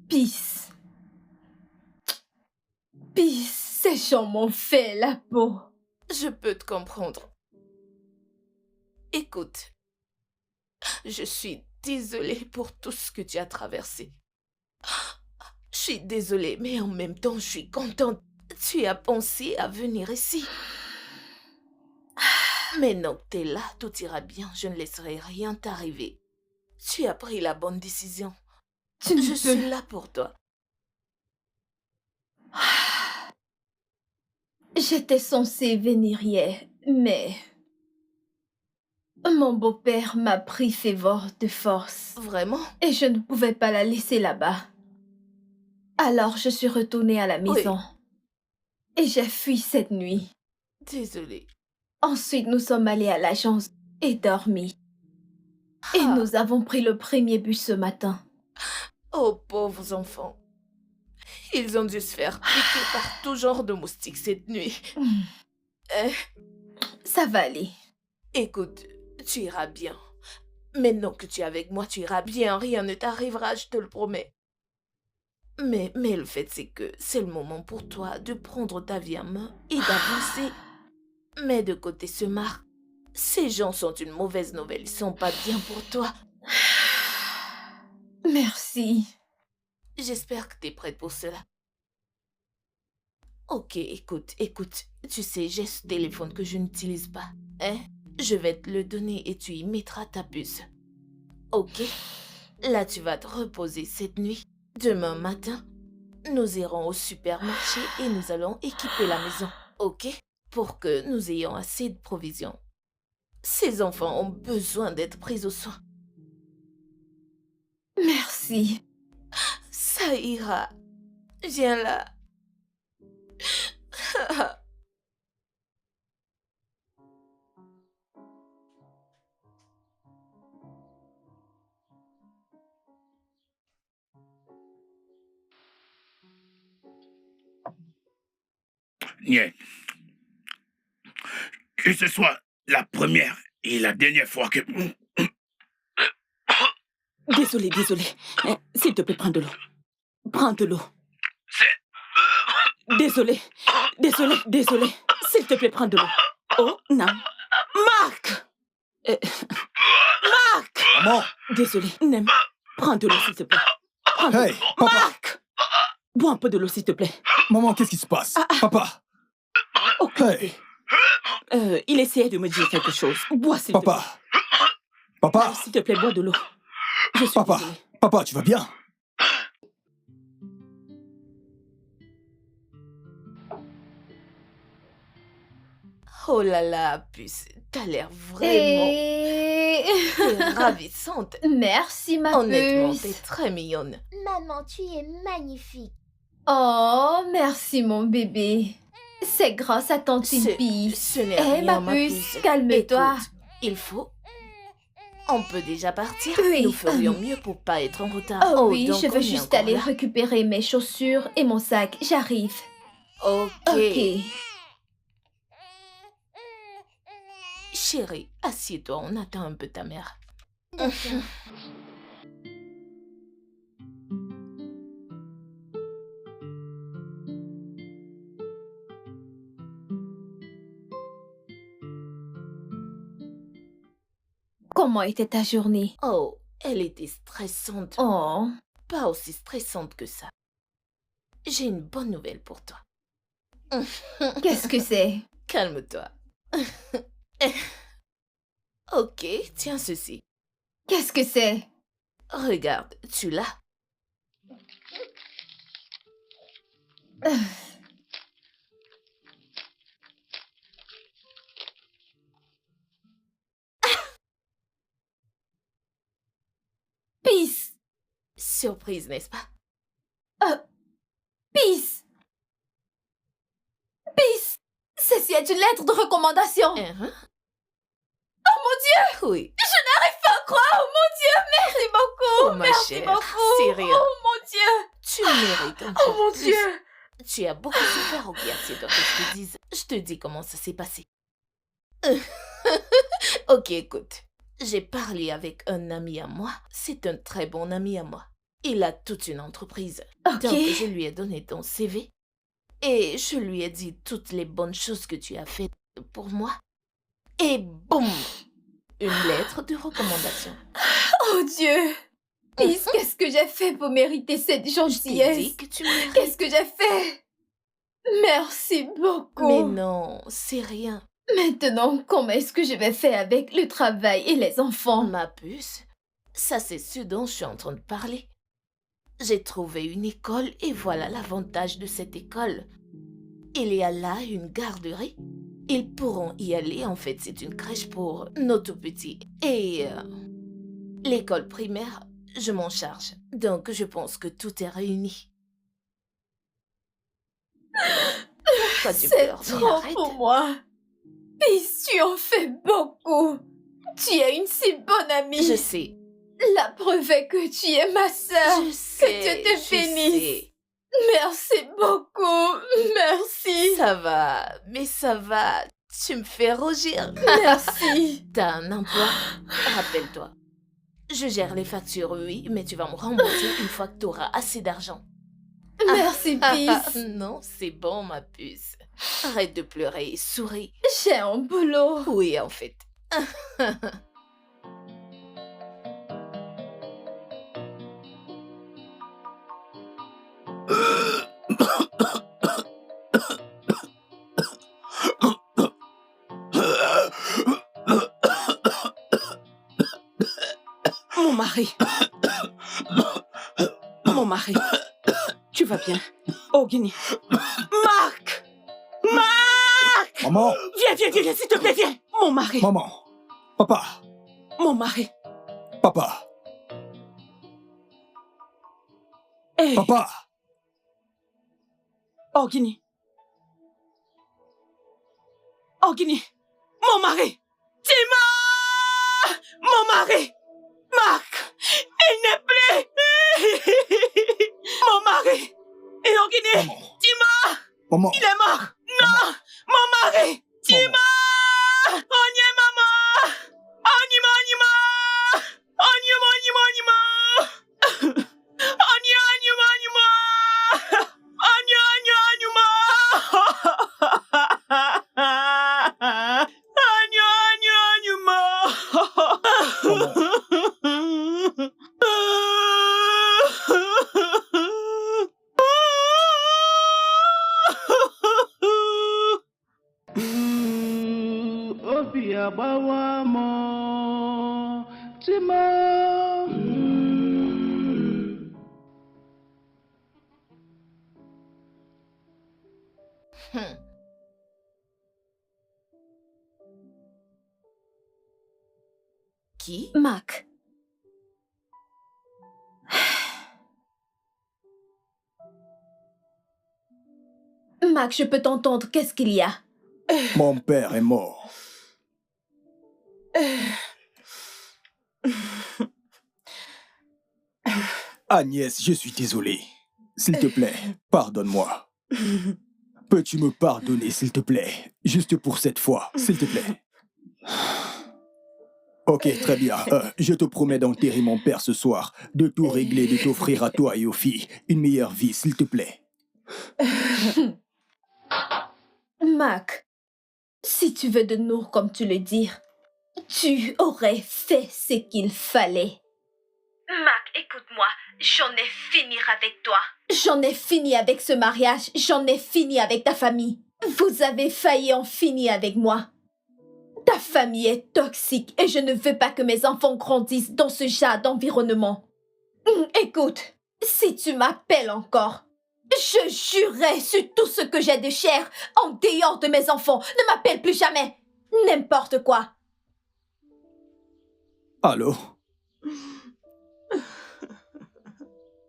Peace. Peace, ces gens m'ont fait la peau. Je peux te comprendre. Écoute, je suis désolée pour tout ce que tu as traversé. Je suis désolée, mais en même temps, je suis contente. Tu as pensé à venir ici. Maintenant que tu es là, tout ira bien. Je ne laisserai rien t'arriver. Tu as pris la bonne décision. Je suis là pour toi. J'étais censée venir hier, mais mon beau-père m'a pris Févor de force. Vraiment? Et je ne pouvais pas la laisser là-bas. Alors je suis retournée à la maison. Oui. Et j'ai fui cette nuit. Désolée. Ensuite, nous sommes allés à l'agence et dormi. Et nous avons pris le premier bus ce matin. Oh, pauvres enfants. Ils ont dû se faire piquer par tout genre de moustiques cette nuit. Ça va aller. Écoute, tu iras bien. Maintenant que tu es avec moi, tu iras bien. Rien ne t'arrivera, je te le promets. Mais le fait, c'est que c'est le moment pour toi de prendre ta vie en main et d'avancer. Mais de côté ce Marc, ces gens sont une mauvaise nouvelle. Ils sont pas bien pour toi. Merci. J'espère que tu es prête pour cela. Ok, écoute. Tu sais, j'ai ce téléphone que je n'utilise pas. Hein? Je vais te le donner et tu y mettras ta puce. Ok? Là, tu vas te reposer cette nuit. Demain matin, nous irons au supermarché et nous allons équiper la maison. Ok? Pour que nous ayons assez de provisions. Ces enfants ont besoin d'être pris au soin. Merci. Ça ira. Viens là. Niet. Que ce soit la première et la dernière fois que... Désolé. S'il te plaît, prends de l'eau. Prends de l'eau. Désolé. S'il te plaît, prends de l'eau. Oh, non. Marc! Marc! Maman! Désolé, Nem. Prends de l'eau, s'il te plaît. Hey, papa! Marc! Bois un peu de l'eau, s'il te plaît. Maman, qu'est-ce qui se passe? Papa! Ok. Hey! Il essayait de me dire quelque chose. Bois, s'il te plaît. Papa! S'il te plaît, bois de l'eau. Je suis désolée. Papa, tu vas bien? Oh là là, puce, t'as l'air vraiment... T'es ravissante. Merci, ma Honnêtement, puce. t'es très mignonne. Maman, tu es magnifique. Oh, merci, mon bébé. C'est grâce à ton Peace. Ce n'est rien, ma puce. Calme-toi. Écoute, il faut... On peut déjà partir? Oui. Nous ferions mieux pour pas être en retard. Oh oui, donc je on veux est juste encore aller là. récupérer mes chaussures et mon sac. J'arrive. Ok. Ok. Chérie, assieds-toi, on attend un peu ta mère. Comment était ta journée? Oh, elle était stressante. Oh. Pas aussi stressante que ça. J'ai une bonne nouvelle pour toi. Qu'est-ce que c'est? Calme-toi. Ok, tiens ceci. Qu'est-ce que c'est? Regarde, tu l'as. Peace. Surprise, n'est-ce pas? Peace! Peace! Ceci est une lettre de recommandation. Oh mon Dieu! Oui. Je n'arrive pas à croire. Oh mon Dieu, merci beaucoup. Oh, ma merci chère, beaucoup. c'est rien. Oh mon Dieu. Tu mérites encore Oh mon plus. Dieu. Tu as beaucoup souffert, ok, c'est toi que je te dise. Je te dis comment ça s'est passé. Ok, écoute. J'ai parlé avec un ami à moi. C'est un très bon ami à moi. Il a toute une entreprise. Ok. Donc, je lui ai donné ton CV. Et je lui ai dit toutes les bonnes choses que tu as faites pour moi. Et boum! Une lettre de recommandation. Oh Dieu. Peace, qu'est-ce que j'ai fait pour mériter cette Je t'ai gentillesse? dit que tu mérites. Qu'est-ce que j'ai fait? Merci beaucoup. Mais non, c'est rien. Maintenant, comment est-ce que je vais faire avec le travail et les enfants? Ma puce, ça c'est ce dont je suis en train de parler. J'ai trouvé une école et voilà l'avantage de cette école. Il y a là une garderie. Ils pourront y aller, en fait c'est une crèche pour nos tout petits. Et l'école primaire, je m'en charge. Donc je pense que tout est réuni. Pourquoi tu C'est pleures? Mais trop arrête. pour moi. Peace, tu en fais beaucoup. Tu es une si bonne amie. Je sais. La preuve est que tu es ma sœur. Je sais. Dieu te je bénisse. sais. Merci beaucoup. Merci. Ça va, mais ça va. Tu me fais rougir. Merci. T'as un emploi? Rappelle-toi. Je gère les factures, oui, mais tu vas me rembourser une fois que t'auras assez d'argent. Merci, Peace. Non, c'est bon, ma puce. Arrête de pleurer et souris. J'ai un boulot. Oui, en fait. Mon mari. Mon mari. Tu vas bien? Oh, Guinée. Marc! Marc! Maman! Viens, s'il te plaît, viens! Mon mari. Maman! Papa! Mon mari. Papa! Hey. Papa! Oh, Guinée. Oh, Guinée. Mon mari. Tima! Mon mari. Marc. Il n'est plus. Mon mari. Et oh, Guinée. Maman! Tima. Maman! Il est mort. Non. Mon mari. Tima. Onye maman. Onima. Onima. Onima. Obi agbawa mo Tima. Qui? Mac. Mac, je peux t'entendre. Qu'est-ce qu'il y a? Mon père est mort. Agnès, je suis désolé. S'il te plaît, pardonne-moi. Peux-tu me pardonner, s'il te plaît? Juste pour cette fois, s'il te plaît. Ok, très bien. Je te promets d'enterrer mon père ce soir, de tout régler, de t'offrir à toi et aux filles une meilleure vie, s'il te plaît. Mac, si tu veux de nous, comme tu le dis, tu aurais fait ce qu'il fallait. Mac, écoute-moi, j'en ai fini avec toi. J'en ai fini avec ce mariage, j'en ai fini avec ta famille. Vous avez failli en finir avec moi. Ta famille est toxique et je ne veux pas que mes enfants grandissent dans ce genre d'environnement. Écoute, si tu m'appelles encore, je jurerai sur tout ce que j'ai de cher en dehors de mes enfants. Ne m'appelle plus jamais. N'importe quoi. Allô?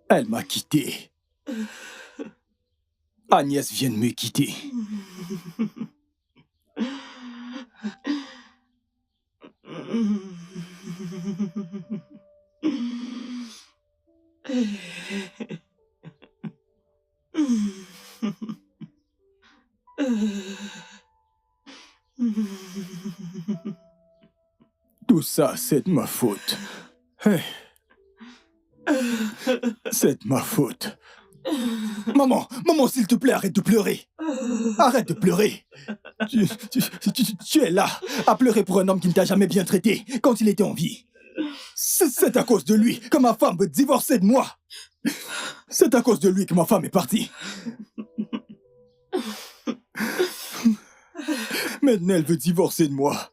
Elle m'a quitté. Agnès vient de me quitter. Tout ça, c'est de ma faute. C'est de ma faute. Maman, s'il te plaît, arrête de pleurer. Arrête de pleurer. Tu es là, à pleurer pour un homme qui ne t'a jamais bien traité quand il était en vie. C'est à cause de lui que ma femme veut divorcer de moi. C'est à cause de lui que ma femme est partie. Maintenant, elle veut divorcer de moi.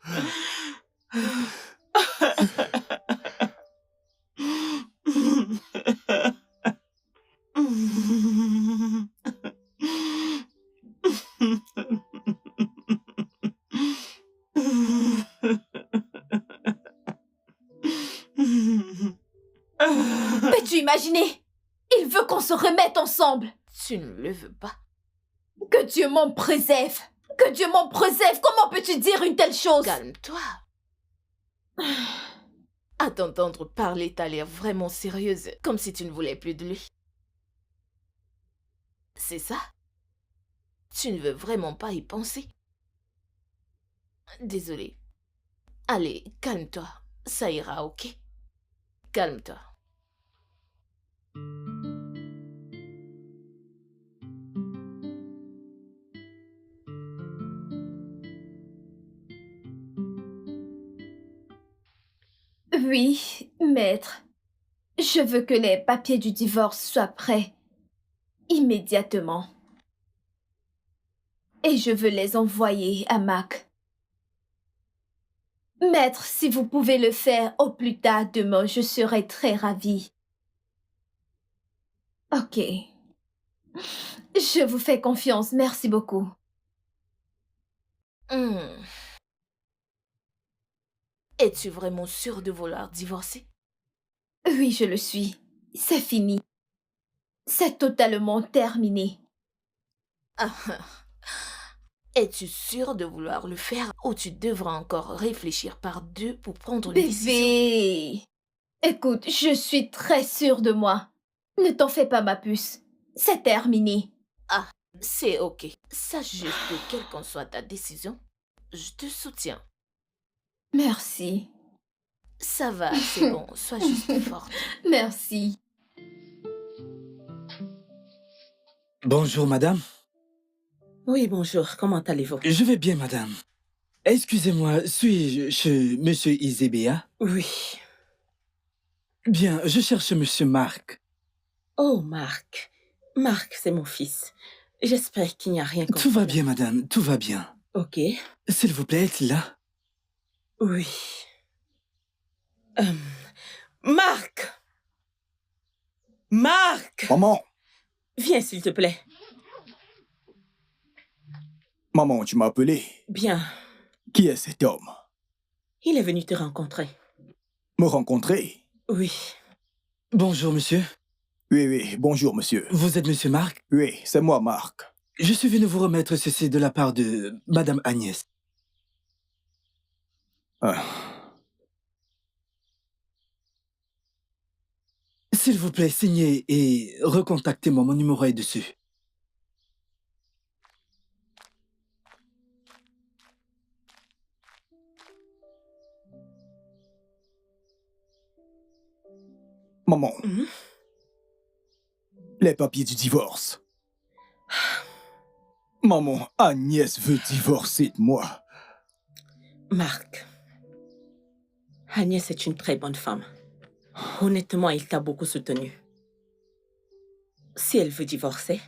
Peux-tu imaginer? Il veut qu'on se remette ensemble. Tu ne le veux pas. Que Dieu m'en préserve. Que Dieu m'en préserve. Comment peux-tu dire une telle chose? Calme-toi. À t'entendre parler, t'as l'air vraiment sérieuse, comme si tu ne voulais plus de lui. C'est ça? Tu ne veux vraiment pas y penser? Désolée. Allez, calme-toi. Ça ira, ok? Calme-toi. Oui, maître. Je veux que les papiers du divorce soient prêts. Immédiatement. Et je veux les envoyer à Mac. Maître, si vous pouvez le faire au plus tard demain, je serai très ravie. Ok. Je vous fais confiance, merci beaucoup. Es-tu vraiment sûre de vouloir divorcer? Oui, je le suis. C'est fini. C'est totalement terminé. Es-tu sûre de vouloir le faire ou tu devras encore réfléchir par deux pour prendre une décision? Bébé! Écoute, je suis très sûre de moi. Ne t'en fais pas, ma puce. C'est terminé. Ah, c'est ok. Sache juste que quelle qu'en soit ta décision, je te soutiens. Merci. Ça va, c'est bon. Sois juste forte. Merci. Bonjour, madame. Oui, bonjour. Comment allez-vous? Je vais bien, madame. Excusez-moi, suis-je chez Monsieur Izebea? Oui. Bien, je cherche Monsieur Marc. Oh, Marc. Marc, c'est mon fils. J'espère qu'il n'y a rien comme Tout va bien, madame, tout va bien. Ok. S'il vous plaît, êtes-il là? Oui. Marc! Marc! Maman! Viens, s'il te plaît. Maman, tu m'as appelé. Bien. Qui est cet homme? Il est venu te rencontrer. Me rencontrer? Oui. Bonjour, monsieur. Oui, bonjour, monsieur. Vous êtes Monsieur Marc? Oui, c'est moi, Marc. Je suis venu vous remettre ceci de la part de Madame Agnès. S'il vous plaît, signez et recontactez-moi. Mon numéro est dessus. Maman. Les papiers du divorce. Maman, Agnès veut divorcer de moi. Marc, Agnès est une très bonne femme. Honnêtement, elle t'a beaucoup soutenu. Si elle veut divorcer,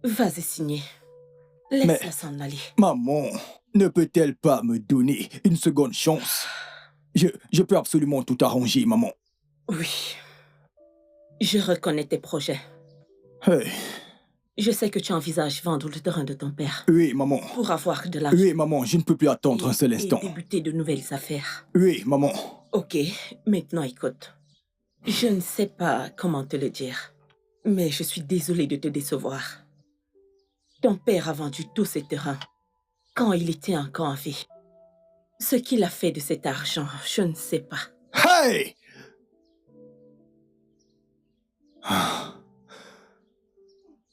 vas-y signer. Laisse-la s'en aller. Maman, ne peut-elle pas me donner une seconde chance? Je peux absolument tout arranger, maman. Oui. Je reconnais tes projets. Hey. Je sais que tu envisages vendre le terrain de ton père. Oui, maman. Pour avoir de l'argent. Oui, maman, je ne peux plus attendre un seul instant. Et débuter de nouvelles affaires. Oui, maman. Ok, maintenant écoute. Je ne sais pas comment te le dire, mais je suis désolée de te décevoir. Ton père a vendu tous ses terrains quand il était encore en vie. Ce qu'il a fait de cet argent, je ne sais pas. Hey!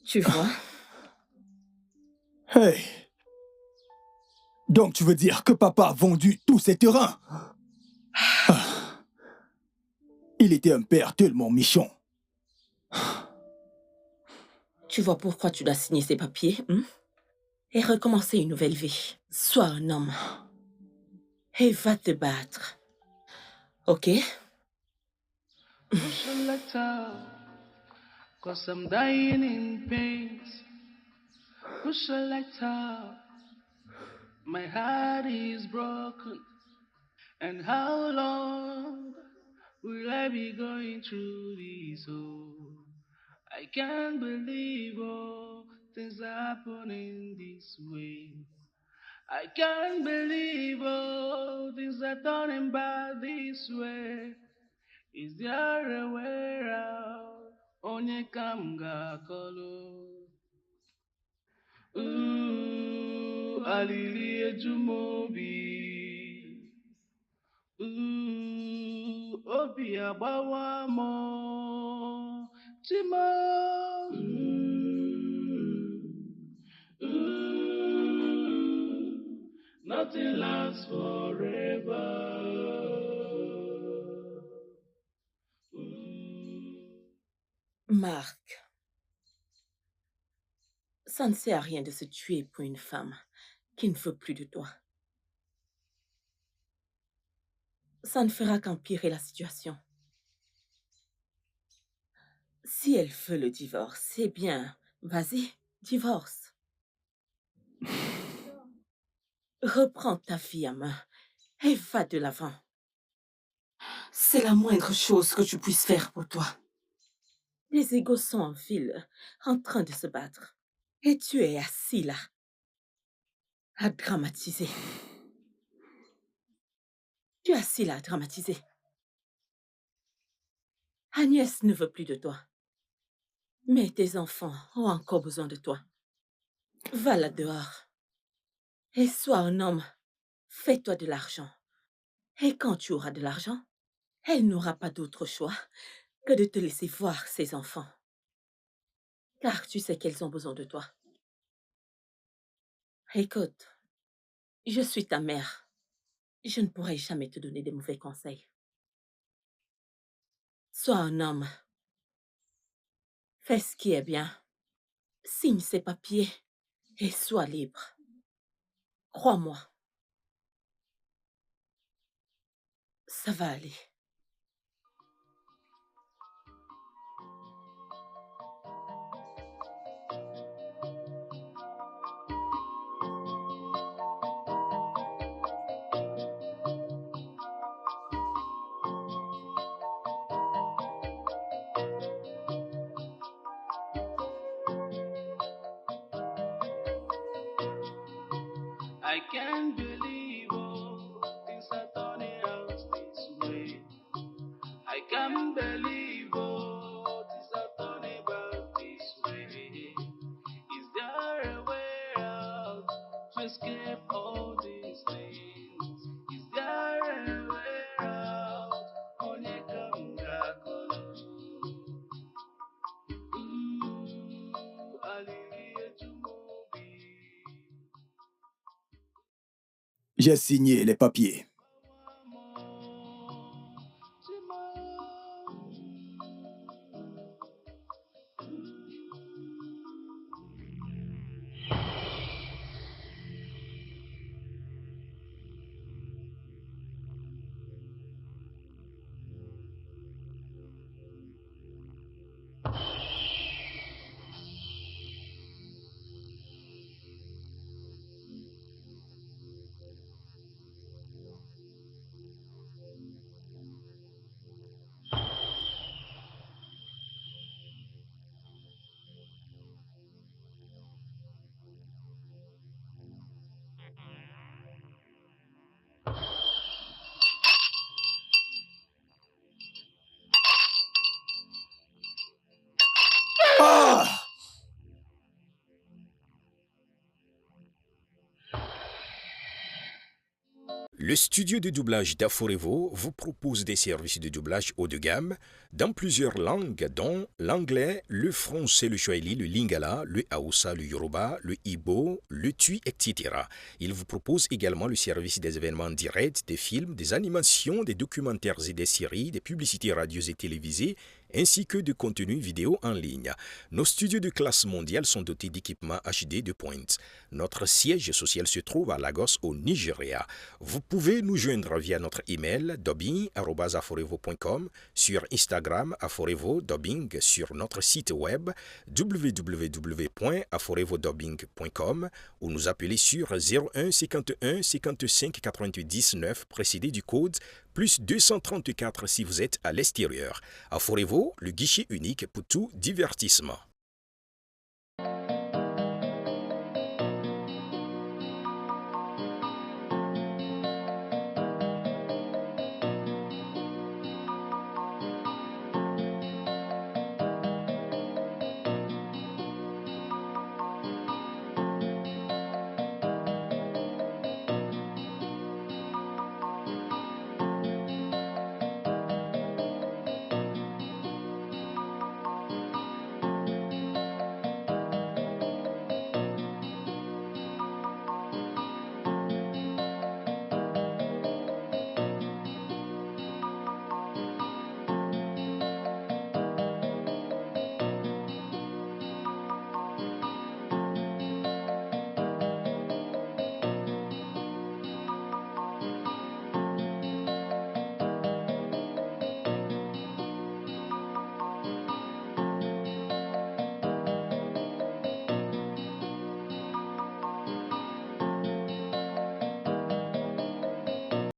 Tu vois? Hey! Donc tu veux dire que papa a vendu tous ses terrains? Il était un père tellement méchant. Tu vois pourquoi tu dois signer ces papiers, et recommencer une nouvelle vie. Sois un homme. Et va te battre. Ok? Push a letter, 'cause I'm dying in pain. Push a letter, my heart is broken. And how long will I be going through this? Oh, I can't believe all things are happening this way. I can't believe all things are turning bad this way. Is there a way out? Onye kam ga-akọlụ. Alili ejumobi. Obi agbawa mo. Chimo. Nothing lasts forever. Marc, ça ne sert à rien de se tuer pour une femme qui ne veut plus de toi. Ça ne fera qu'empirer la situation. Si elle veut le divorce, c'est bien. Vas-y, divorce. Reprends ta vie à main et va de l'avant. C'est la moindre chose que tu puisses faire pour toi. Les égos sont en file, en train de se battre. Et tu es assis là, à dramatiser. Tu es assis là à dramatiser. Agnès ne veut plus de toi. Mais tes enfants ont encore besoin de toi. Va là dehors. Et sois un homme. Fais-toi de l'argent. Et quand tu auras de l'argent, elle n'aura pas d'autre choix que de te laisser voir ses enfants. Car tu sais qu'elles ont besoin de toi. Écoute, je suis ta mère. Je ne pourrai jamais te donner des mauvais conseils. Sois un homme. Fais ce qui est bien. Signe ces papiers et sois libre. Crois-moi. Ça va aller. I can't believe all things are turning out this way. I can't believe all things are turning out this way. Is there a way out to escape all these things? Is there a way out? Onye kam ga-akọlụ. Alili ejumobi. J'ai signé les papiers. Le studio de doublage d'Aforevo vous propose des services de doublage haut de gamme dans plusieurs langues, dont l'anglais, le français, le swahili, le lingala, le hausa, le yoruba, le igbo, le tui, etc. Il vous propose également le service des événements directs, des films, des animations, des documentaires et des séries, des publicités radios et télévisées, ainsi que de contenus vidéo en ligne. Nos studios de classe mondiale sont dotés d'équipements HD de pointe. Notre siège social se trouve à Lagos, au Nigeria. Vous pouvez nous joindre via notre email dubbing@aforevo.com, sur Instagram Aforevo Dubbing, sur notre site web www.aforevodubbing.com ou nous appeler sur 01 51 55 88 19 précédé du code plus 234 si vous êtes à l'extérieur. Aforevo, le guichet unique pour tout divertissement.